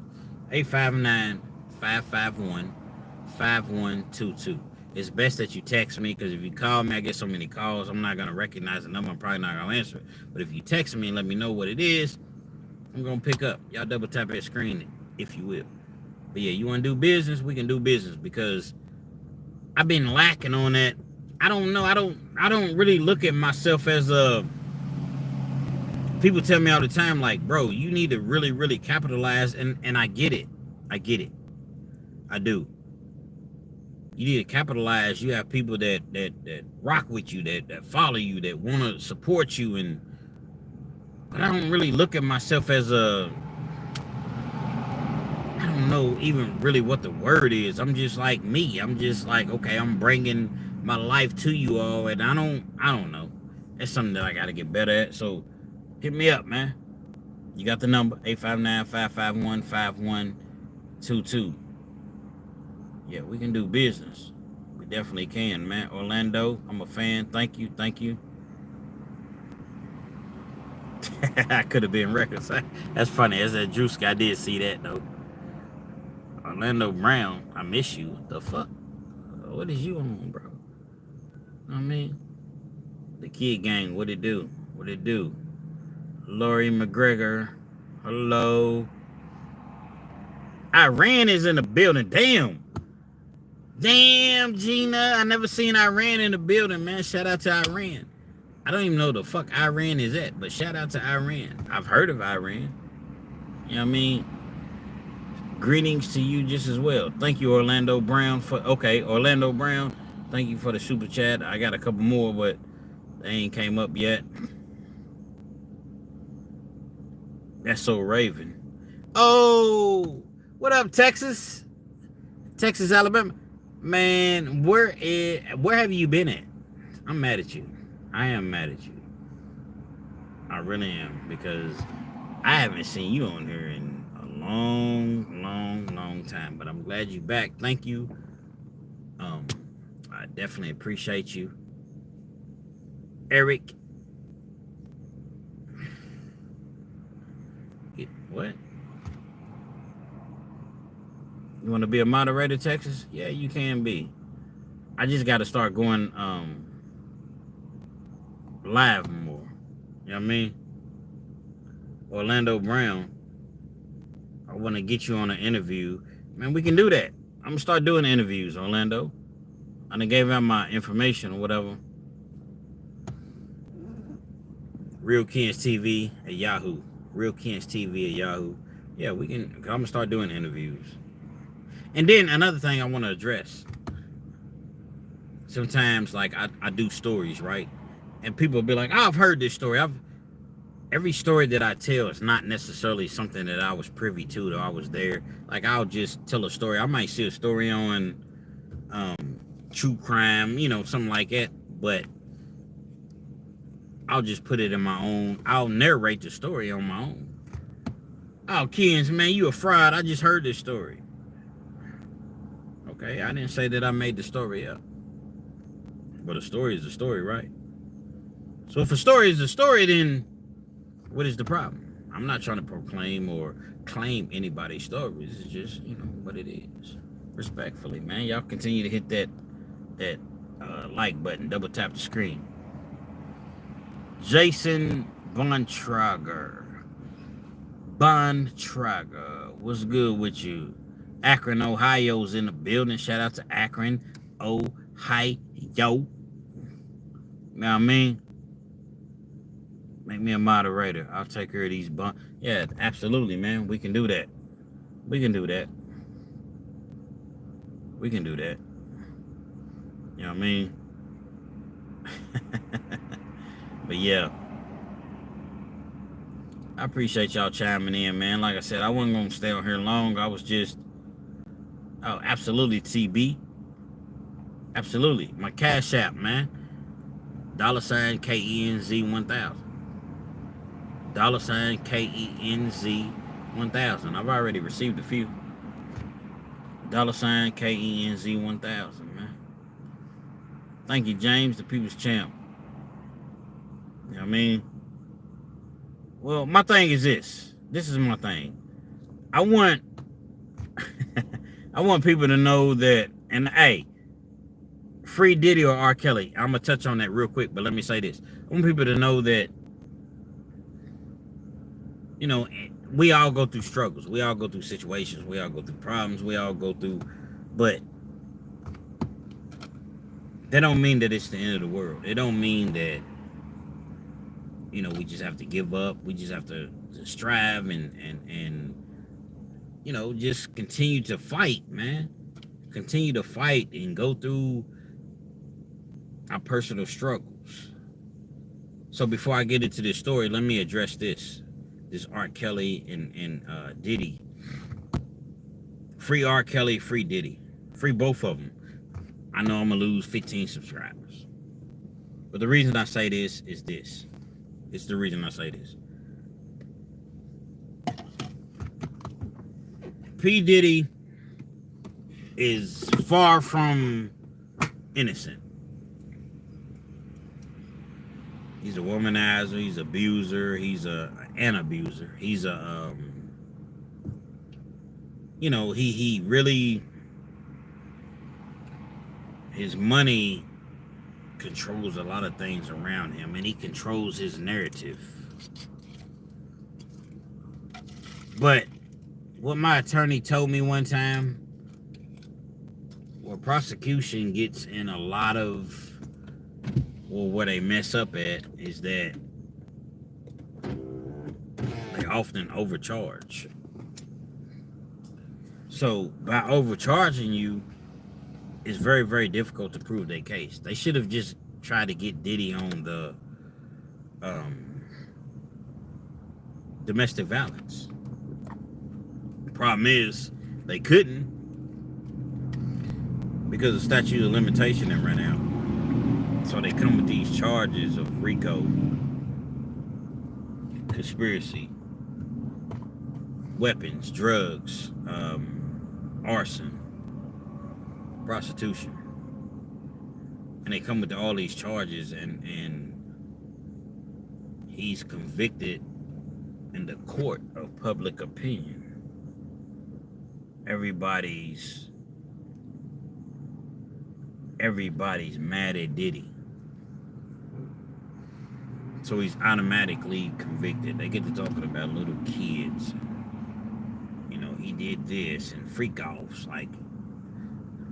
[SPEAKER 2] 859-551-5122. It's best that you text me, because if you call me, I get so many calls, I'm not going to recognize the number. I'm probably not going to answer it. But if you text me and let me know what it is, I'm going to pick up. Y'all double tap that screen, if you will. But yeah, you want to do business? We can do business, because I've been lacking on that. I don't know. I don't really look at myself as a... People tell me all the time, like, bro, you need to really, really capitalize. And I get it. I get it. I do. You need to capitalize. You have people that rock with you, that follow you, that want to support you. But I don't really look at myself as a... I don't know even really what the word is. I'm just like me. I'm just like, okay, I'm bringing my life to you all, and I don't know. That's something that I got to get better at. So hit me up, man. You got the number, 859-551-5122. Yeah, we can do business. We definitely can, man. Orlando, I'm a fan. Thank you. I could have been records. That's funny. As a Drewski, I did see that, though. Orlando Brown, I miss you. What the fuck? What is you on, bro? I mean, the Kid Gang, what it do? What it do? Lori McGregor, hello. Iran is in the building. Damn, Gina. I never seen Iran in the building, man. Shout out to Iran. I don't even know the fuck Iran is at, but shout out to Iran. I've heard of Iran. You know what I mean? Greetings to you just as well. Thank you, Orlando Brown. Orlando Brown, thank you for the super chat. I got a couple more, but they ain't came up yet. That's so Raven. Oh, what up, Texas? Texas, Alabama. Man, where have you been at? I'm mad at you. I am mad at you. I really am, because I haven't seen you on here in a long time. But I'm glad you're back. Thank you. I definitely appreciate you. Eric. What? You want to be a moderator, Texas? Yeah, you can be. I just got to start going live more. You know what I mean? Orlando Brown, I want to get you on an interview. Man, we can do that. I'm going to start doing interviews, Orlando. I done gave out my information or whatever. Real KENZ TV at Yahoo. Real KENZ TV at Yahoo. Yeah, we can. I'm going to start doing interviews. And then another thing I want to address. Sometimes, like, I do stories, right? And people will be like, oh, I've heard this story. Every story that I tell is not necessarily something that I was privy to or I was there. Like, I'll just tell a story. I might see a story on true crime, you know, something like that. But I'll just put it in my own. I'll narrate the story on my own. Oh, KENZ, man, you a fraud. I just heard this story. Okay, I didn't say that I made the story up. But a story is a story, right? So if a story is a story, then what is the problem? I'm not trying to proclaim or claim anybody's stories. It's just, you know, what it is. Respectfully, man. Y'all continue to hit that like button. Double tap the screen. Jason Bontrager. What's good with you? Akron, Ohio's in the building. Shout out to Akron, Ohio. Know what I mean? Make me a moderator. I'll take care of these Yeah, absolutely, man. We can do that. We can do that. We can do that. You know what I mean? But yeah. I appreciate y'all chiming in, man. Like I said, I wasn't going to stay on here long. I was just... Oh, absolutely, TB. Absolutely. My Cash App, man. $ KENZ 1000. $ KENZ 1000. I've already received a few. $ KENZ 1000, man. Thank you, James, the people's champ. You know what I mean? Well, my thing is this. This is my thing. I want I want people to know that, and hey, free Diddy or R. Kelly. I'm going to touch on that real quick, but let me say this. I want people to know that, you know, we all go through struggles. We all go through situations. We all go through problems. We all go through, but that don't mean that it's the end of the world. It don't mean that, you know, we just have to give up. We just have to strive and you know, just continue to fight, man. Continue to fight and go through our personal struggles. So before I get into this story, let me address this R. Kelly and Diddy. Free R. Kelly, free Diddy. Free both of them. I know I'm gonna lose 15 subscribers. But the reason I say this is this. It's the reason I say this. P. Diddy is far from innocent. He's a womanizer. He's an abuser. He's an abuser. He's a, you know, he really, his money controls a lot of things around him, and he controls his narrative. But what my attorney told me one time, where prosecution gets in a lot of, well, where they mess up at is that they often overcharge. So by overcharging you, it's very, very difficult to prove their case. They should have just tried to get Diddy on the domestic violence. The problem is they couldn't because the statute of limitation had run out. So they come with these charges of RICO, conspiracy, weapons, drugs, arson, prostitution. And they come with all these charges, and he's convicted in the court of public opinion, everybody's mad at Diddy. So he's automatically convicted. They get to talking about little kids. You know, he did this and freak offs like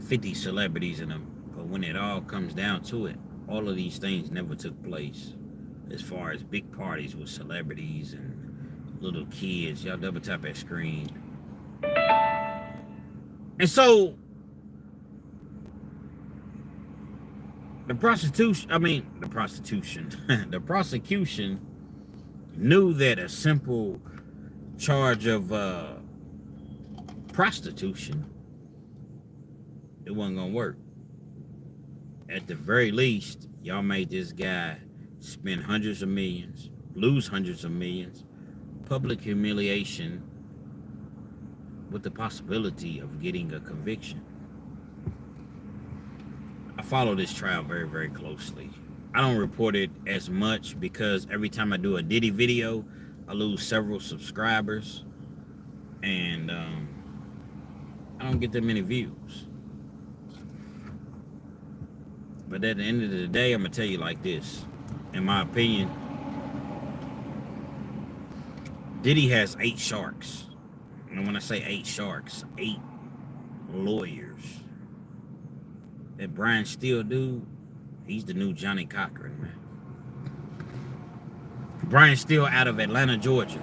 [SPEAKER 2] 50 celebrities in them. But when it all comes down to it, all of these things never took place. As far as big parties with celebrities and little kids. Y'all double tap that screen. And so the prosecution knew that a simple charge of prostitution, it wasn't gonna work. At the very least, y'all made this guy spend hundreds of millions, lose hundreds of millions, public humiliation with the possibility of getting a conviction. I follow this trial very, very closely. I don't report it as much because every time I do a Diddy video, I lose several subscribers and I don't get that many views. But at the end of the day, I'm gonna tell you like this. In my opinion, Diddy has 8 sharks. And when I say 8 sharks, 8 lawyers. That Brian Steele dude, he's the new Johnny Cochran, man. Brian Steele out of Atlanta, Georgia,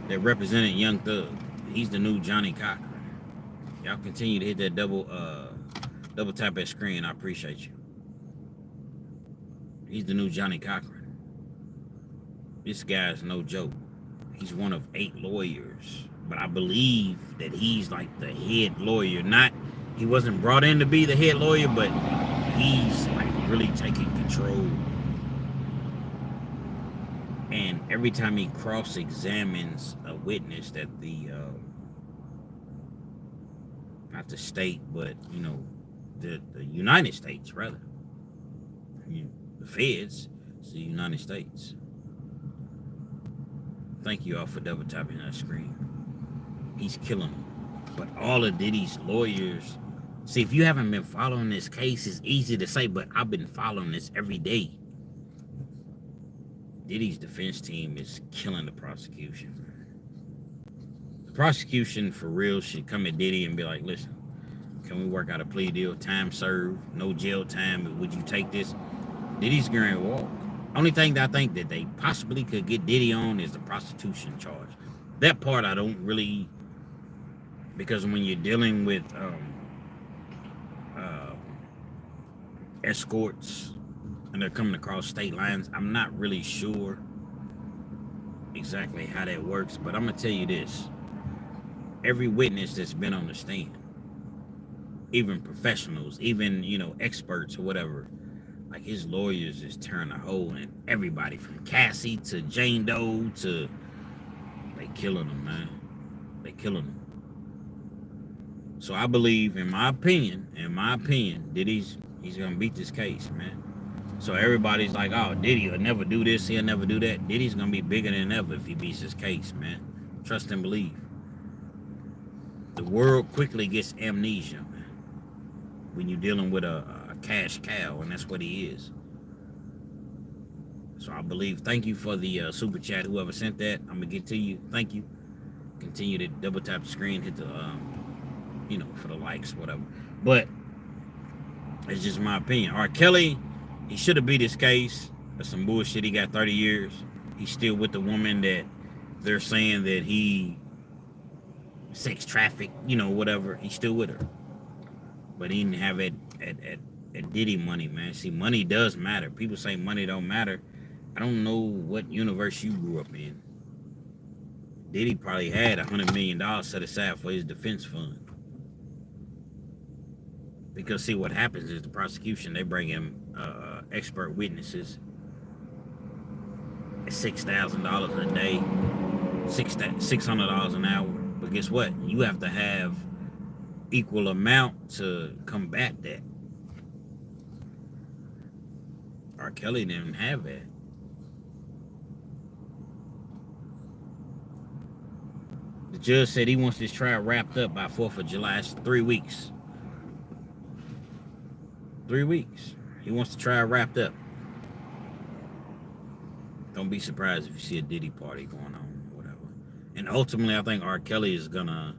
[SPEAKER 2] that represented Young Thug. He's the new Johnny Cochran. Y'all continue to hit that double tap that screen. I appreciate you. He's the new Johnny Cochran. This guy's no joke. He's one of 8 lawyers. But I believe that he's like the head lawyer. He wasn't brought in to be the head lawyer, but he's like really taking control. And every time he cross-examines a witness that not the state, but you know, the United States rather. The feds, it's the United States. Thank you all for double tapping that screen. He's killing them. But all of Diddy's lawyers, see, if you haven't been following this case, it's easy to say, but I've been following this every day. Diddy's defense team is killing the prosecution. The prosecution for real should come at Diddy and be like, listen, can we work out a plea deal? Time served, no jail time. Would you take this? Diddy's going to walk. Only thing that I think that they possibly could get Diddy on is the prostitution charge. That part I don't really, because when you're dealing with escorts and they're coming across state lines, I'm not really sure exactly how that works. But I'm gonna tell you this: every witness that's been on the stand, even professionals, even experts or whatever, like his lawyers is tearing a hole in everybody from Cassie to Jane Doe to they killing them, man. They killing them. So I believe, in my opinion, Diddy's gonna beat this case, man. So everybody's like, oh, Diddy will never do this, he'll never do that. Diddy's gonna be bigger than ever if he beats this case, man. Trust and believe. The world quickly gets amnesia, man, when you're dealing with a cash cow, and that's what he is. So I believe, thank you for the super chat, whoever sent that. I'm gonna get to you. Thank you. Continue to double tap the screen, hit the for the likes, whatever. But it's just my opinion. R. Kelly, he should have beat his case. That's some bullshit. He got 30 years. He's still with the woman that they're saying that he sex trafficked, whatever. He's still with her. But he didn't have it at Diddy money, man. See, money does matter. People say money don't matter. I don't know what universe you grew up in. Diddy probably had $100 million set aside for his defense fund. Because see, what happens is the prosecution, they bring in expert witnesses at $6,000 a day, $600 an hour. But guess what? You have to have equal amount to combat that. R. Kelly didn't have that. The judge said he wants this trial wrapped up by 4th of July. It's 3 weeks. 3 weeks. He wants the trial wrapped up. Don't be surprised if you see a Diddy party going on or whatever. And ultimately, I think R. Kelly is gonna...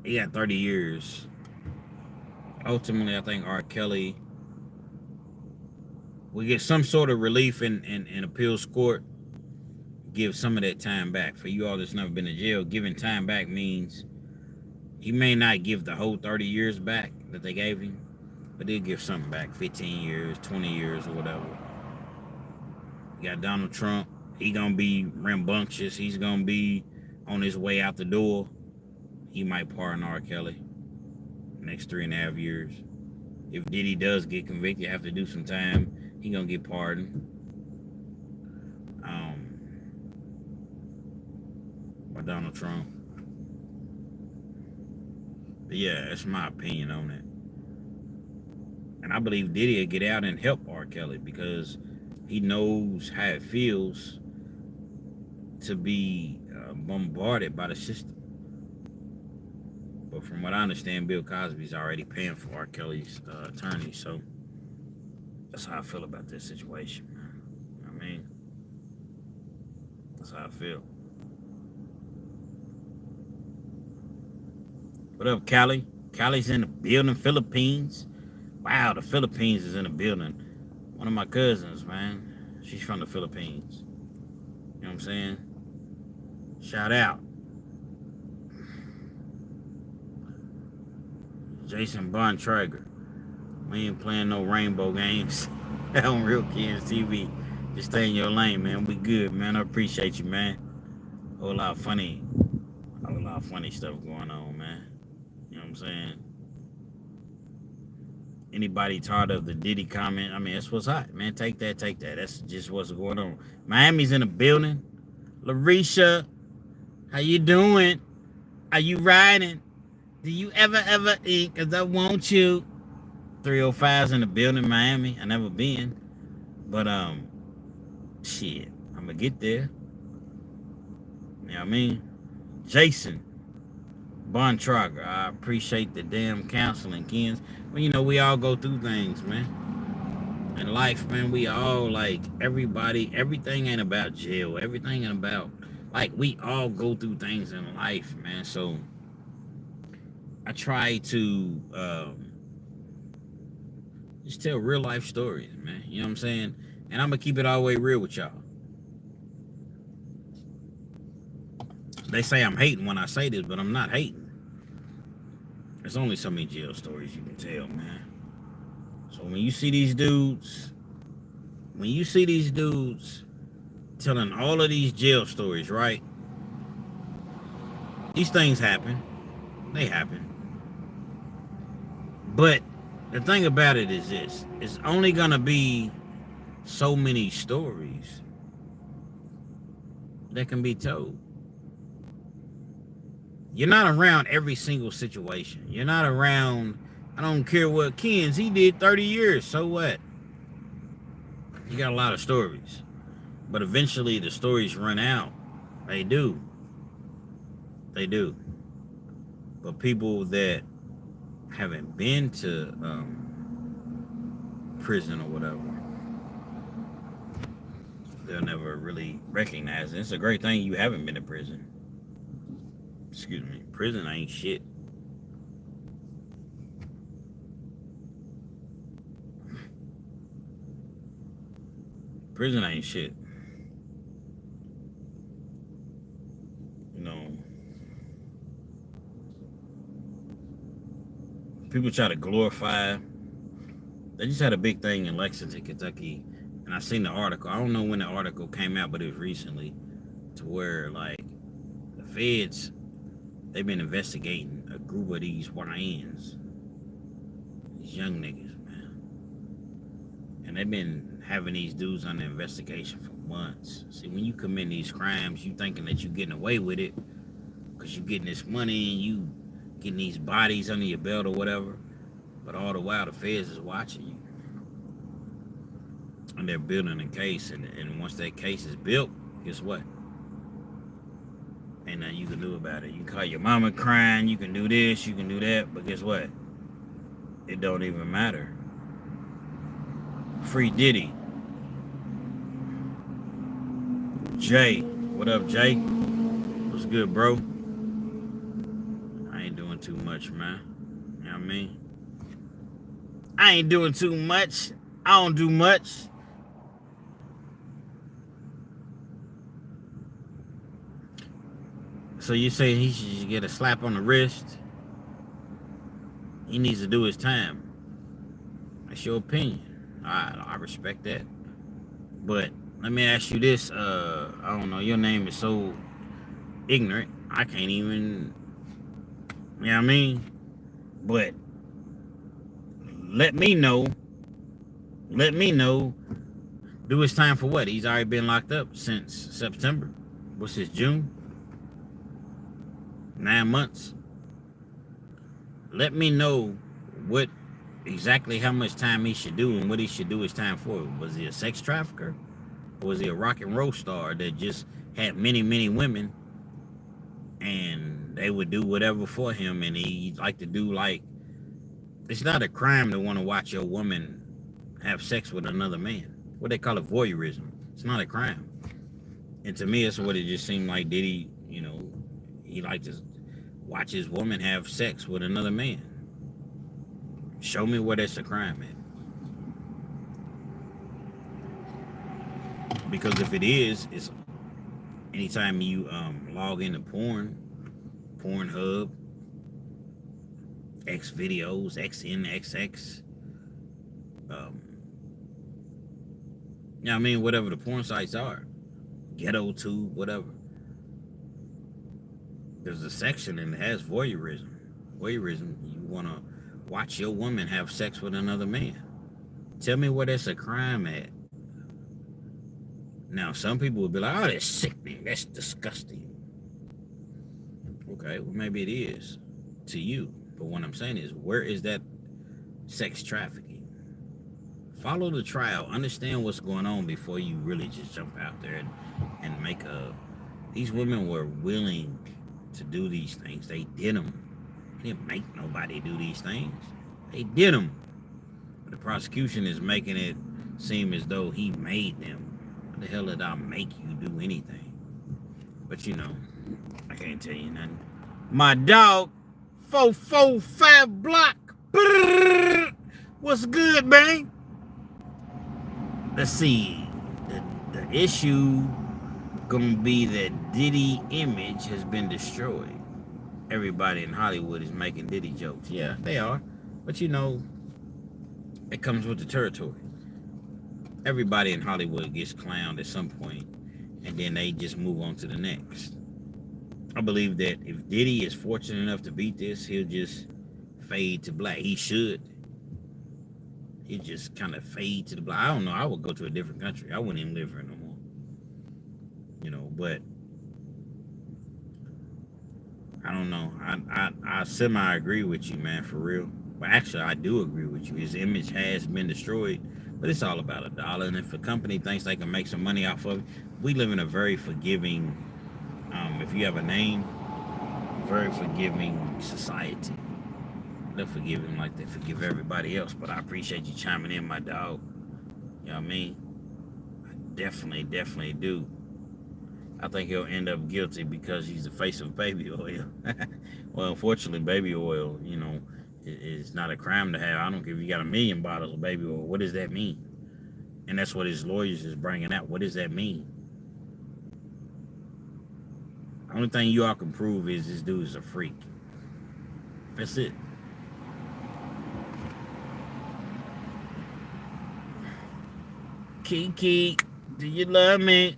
[SPEAKER 2] He got 30 years. Ultimately, I think R. Kelly will get some sort of relief in appeals court. Give some of that time back. For you all that's never been to jail, giving time back means he may not give the whole 30 years back that they gave him, but they'll give something back, 15 years, 20 years, or whatever. You got Donald Trump. He gonna be rambunctious. He's gonna be on his way out the door. He might pardon R. Kelly next 3.5 years. If Diddy does get convicted, have to do some time, he gonna get pardoned. By Donald Trump. But yeah, that's my opinion on it. And I believe Diddy will get out and help R. Kelly because he knows how it feels to be bombarded by the system. But from what I understand, Bill Cosby's already paying for R. Kelly's attorney, so that's how I feel about this situation, man. I mean, that's how I feel. What up, Cali? Cali's in the building, Philippines. Wow, the Philippines is in the building. One of my cousins, man. She's from the Philippines. You know what I'm saying? Shout out. Jason Bontrager. We ain't playing no rainbow games on Real KENZ TV. Just stay in your lane, man. We good, man. I appreciate you, man. A whole lot of funny stuff going on, man. You know what I'm saying? Anybody tired of the Diddy comment? I mean, that's what's hot, man. Take that. That's just what's going on. Miami's in the building. Larisha, how you doing? Are you riding? Do you ever eat? Because I want you. 305's in the building, Miami. I never been. But, shit, I'm going to get there. You know what I mean? Jason Bontrager, I appreciate the damn counseling, KENZ. Well, you know, we all go through things, man. In life, man, we all, like, everything ain't about jail. Everything ain't about, like, we all go through things in life, man. So, I try to just tell real life stories, man. You know what I'm saying? And I'm going to keep it all the way real with y'all. They say I'm hating when I say this, but I'm not hating. There's only so many jail stories you can tell, man. So when you see these dudes telling all of these jail stories, right? These things happen. They happen. But the thing about it is this. It's only going to be so many stories that can be told. You're not around every single situation. You're not around, I don't care what KENZ, he did 30 years, so what? You got a lot of stories. But eventually the stories run out. They do. They do. But people that haven't been to prison or whatever, they'll never really recognize it. It's a great thing you haven't been to prison. Excuse me. Prison ain't shit. Prison ain't shit. You know, people try to glorify. They just had a big thing in Lexington, Kentucky, and I seen the article. I don't know when the article came out, but it was recently, to where, like, the feds, they've been investigating a group of these YNs, these young niggas, man. And they've been having these dudes under investigation for months. See, when you commit these crimes, you thinking that you're getting away with it because you're getting this money and you getting these bodies under your belt or whatever. But all the while, the feds is watching you. And they're building a case. And once that case is built, guess what? Ain't nothing you can do about it. You can call your mama crying, you can do this, you can do that, but guess what? It don't even matter. Free Diddy. Jay. What up, Jay? What's good, bro? I ain't doing too much, man. You know what I mean? I ain't doing too much. I don't do much. So you say he should just get a slap on the wrist? He needs to do his time. That's your opinion. I respect that. But let me ask you this. I don't know. Your name is so ignorant. I can't even. You know what I mean? But let me know. Let me know. Do his time for what? He's already been locked up since September. What's this, June? 9 months. Let me know what exactly how much time he should do and what he should do his time for. Was he a sex trafficker? Or was he a rock and roll star that just had many, many women and they would do whatever for him, and he'd like to do, like, it's not a crime to want to watch your woman have sex with another man. What they call it, voyeurism. It's not a crime. And to me, that's what it just seemed like Diddy, you know, he liked to watch his woman have sex with another man. Show me where that's a crime at. Because if it is, it's anytime you log into Pornhub, X videos, XNXX, you know what I mean, whatever the porn sites are, Ghetto Tube, whatever. There's a section and it has voyeurism. Voyeurism, you want to watch your woman have sex with another man. Tell me where that's a crime at. Now, some people will be like, oh, that's sickening. That's disgusting. Okay, well, maybe it is to you. But what I'm saying is, where is that sex trafficking? Follow the trial. Understand what's going on before you really just jump out there and make a... These women were willing to do these things. They did them. They didn't make nobody do these things. They did them. But the prosecution is making it seem as though he made them. What the hell did I make you do anything? But you know, I can't tell you nothing. My dog, 445 block. Brrr. What's good, man? Let's see. The issue gonna be that Diddy image has been destroyed. Everybody in Hollywood is making Diddy jokes. Yeah, they are. But you know, it comes with the territory. Everybody in Hollywood gets clowned at some point, and then they just move on to the next. I believe that if Diddy is fortunate enough to beat this, he'll just fade to black. He should. He just kind of fade to the black. I don't know. I would go to a different country. I wouldn't even live here no more. You know, but I don't know. I semi-agree with you, man, for real. But actually, I do agree with you. His image has been destroyed, but it's all about a dollar. And if a company thinks they can make some money off of it, we live in a very forgiving, if you have a name, very forgiving society. They'll forgive him like they forgive everybody else. But I appreciate you chiming in, my dog. You know what I mean? I definitely do. I think he'll end up guilty because he's the face of baby oil. Well, unfortunately, baby oil, you know, is not a crime to have. I don't care if you got 1 million bottles of baby oil. What does that mean? And that's what his lawyers is bringing out. What does that mean? The only thing you all can prove is this dude is a freak. That's it. Kiki, do you love me?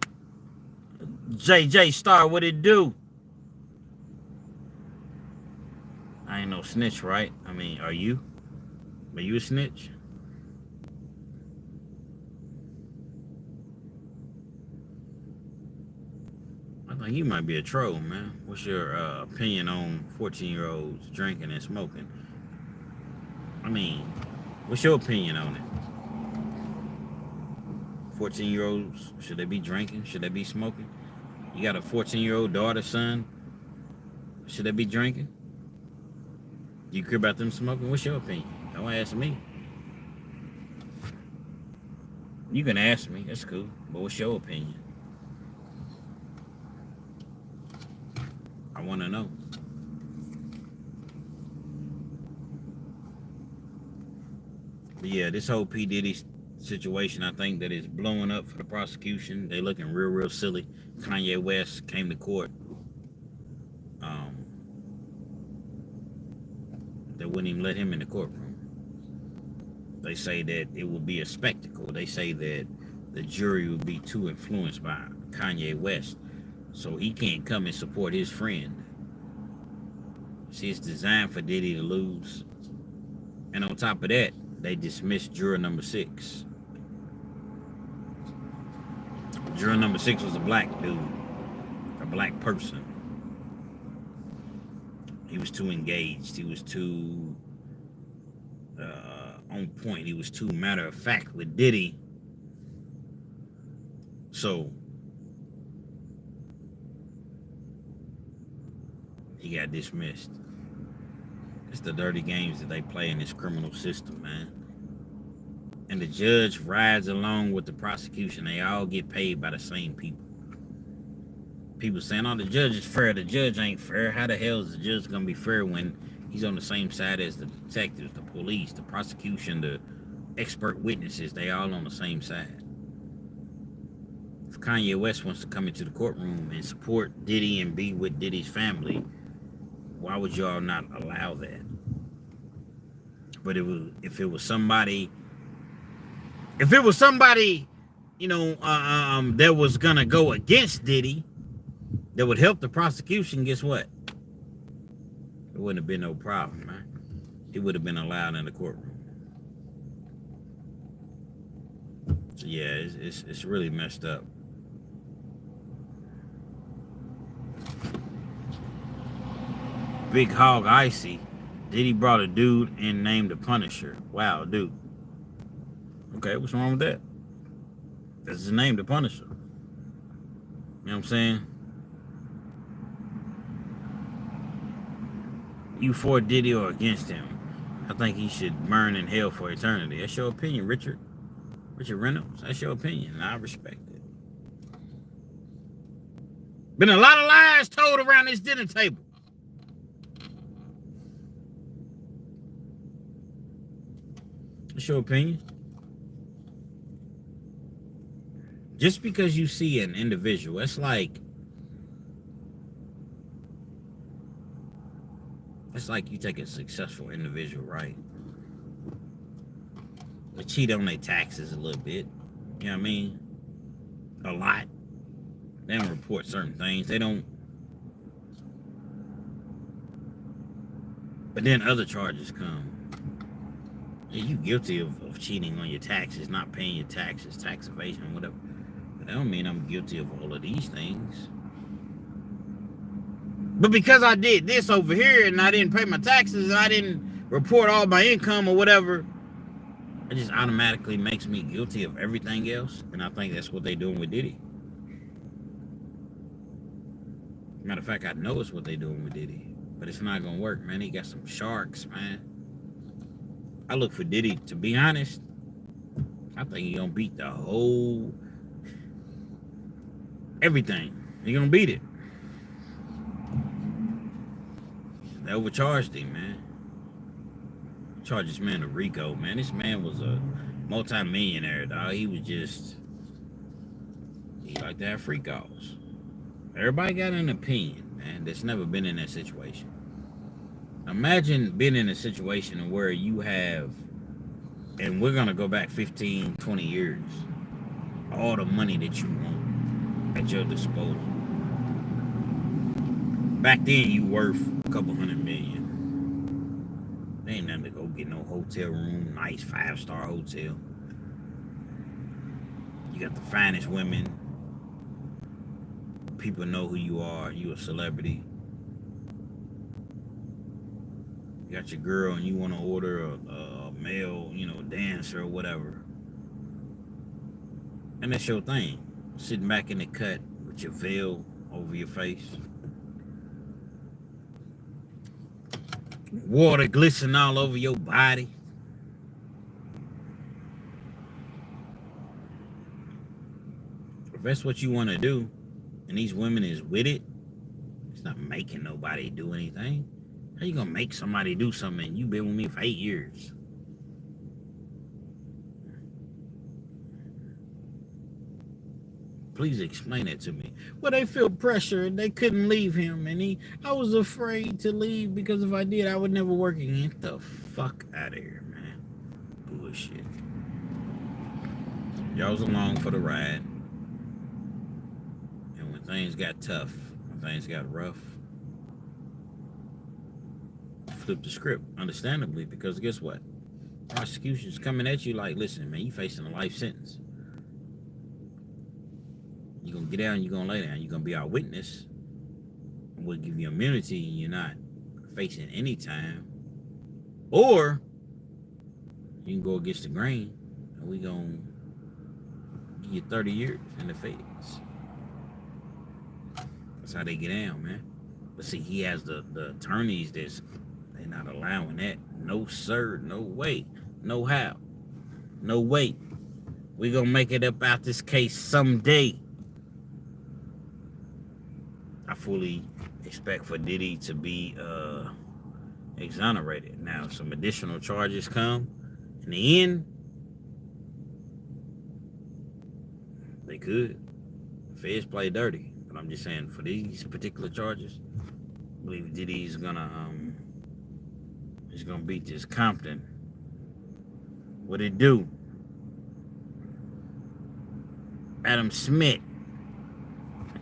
[SPEAKER 2] JJ Star, what it do? I ain't no snitch, right? I mean, are you? Are you a snitch? I think you might be a troll, man. What's your opinion on 14-year-olds drinking and smoking? I mean, what's your opinion on it? 14-year-olds, should they be drinking? Should they be smoking? You got a 14-year-old daughter, son. Should they be drinking? Do you care about them smoking? What's your opinion? Don't ask me. You can ask me. That's cool. But what's your opinion? I want to know. But yeah, this whole P. Diddy situation, I think that is blowing up for the prosecution. They looking real silly. Kanye West came to court. They wouldn't even let him in the courtroom. They say that it would be a spectacle. They say that the jury would be too influenced by Kanye West, so he can't come and support his friend. See, it's designed for Diddy to lose. And on top of that, they dismissed juror number 6. Juror number 6 was a black dude, a black person. He was too engaged. He was too on point. He was too matter of fact with Diddy. So he got dismissed. It's the dirty games that they play in this criminal system, man. And the judge rides along with the prosecution. They all get paid by the same people. People saying, oh, the judge is fair. The judge ain't fair. How the hell is the judge going to be fair when he's on the same side as the detectives, the police, the prosecution, the expert witnesses? They all on the same side. If Kanye West wants to come into the courtroom and support Diddy and be with Diddy's family, why would y'all not allow that? But if it was somebody, you know, that was gonna go against Diddy, that would help the prosecution, guess what? It wouldn't have been no problem, man. He would have been allowed in the courtroom. So yeah, it's really messed up. Big Hog Icy. Diddy brought a dude and named the Punisher. Wow, dude. Okay, what's wrong with that? That's his name, the Punisher. You know what I'm saying? You for Diddy or against him? I think he should burn in hell for eternity. That's your opinion, Richard. Richard Reynolds. That's your opinion, and I respect it. Been a lot of lies told around this dinner table. What's your opinion? Just because you see an individual, it's like you take a successful individual, right? They cheat on their taxes a little bit. You know what I mean? A lot. They don't report certain things. They don't. But then other charges come. Yeah, you guilty of cheating on your taxes, not paying your taxes, tax evasion, whatever. But that don't mean I'm guilty of all of these things. But because I did this over here and I didn't pay my taxes and I didn't report all my income or whatever, it just automatically makes me guilty of everything else. And I think that's what they're doing with Diddy. Matter of fact, I know it's what they're doing with Diddy. But it's not going to work, man. He got some sharks, man. I look for Diddy, to be honest, I think he's going to beat the whole... everything. He's going to beat it. They overcharged him, man. Charged this man a RICO, man. This man was a multi-millionaire, dog. He was just... he liked to have free calls. Everybody got an opinion, man, that's never been in that situation. Imagine being in a situation where you have, and we're going to go back 15, 20 years, all the money that you want at your disposal. Back then, you worth a couple $100 million. There ain't nothing to go get no hotel room, nice 5-star hotel. You got the finest women. People know who you are. You a celebrity. You got your girl and you want to order a male, you know, dancer or whatever. And that's your thing. Sitting back in the cut with your veil over your face. Water glistening all over your body. If that's what you want to do, and these women is with it, it's not making nobody do anything. How you gonna make somebody do something and you been with me for 8 years? Please explain it to me. Well, they feel pressure and they couldn't leave him, and I was afraid to leave because if I did, I would never work again. Get the fuck out of here, man. Bullshit. Y'all was along for the ride. And when things got tough, when things got rough, flip the script, understandably, because guess what? Prosecution's coming at you like, listen, man, you facing a life sentence. You're going to get down, you're going to lay down. You're going to be our witness. And we'll give you immunity and you're not facing any time. Or you can go against the grain and we're going to give you 30 years in the face. That's how they get down, man. But see, he has the attorneys they're not allowing that. No, sir. No way. No how. No way. We're going to make it up out this case someday. I fully expect for Diddy to be exonerated. Now, some additional charges come. In the end, they could. Feds play dirty. But I'm just saying, for these particular charges, I believe Diddy's gonna beat this Compton. What it do? Adam Smith.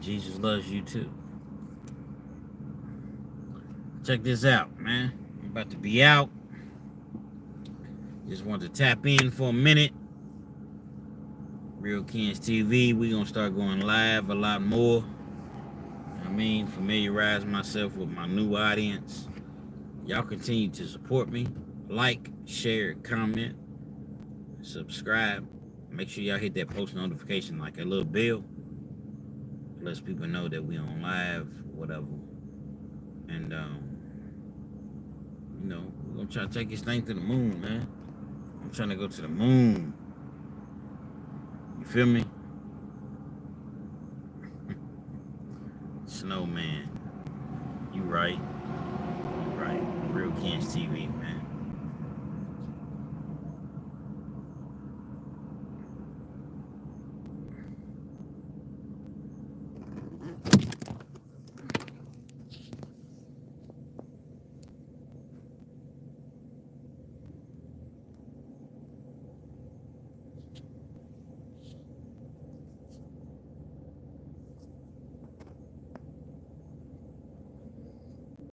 [SPEAKER 2] Jesus loves you too. Check this out, man. I'm about to be out. Just want to tap in for a minute. Real KENZ TV. We gonna start going live a lot more. I mean, familiarize myself with my new audience. Y'all continue to support me. Like, share, comment, subscribe. Make sure y'all hit that post notification like a little bell. It lets people know that we on live, whatever. And you know, we're gonna try to take this thing to the moon, man. I'm trying to go to the moon. You feel me? Snowman. You right. You right. Real KENZ TV, man.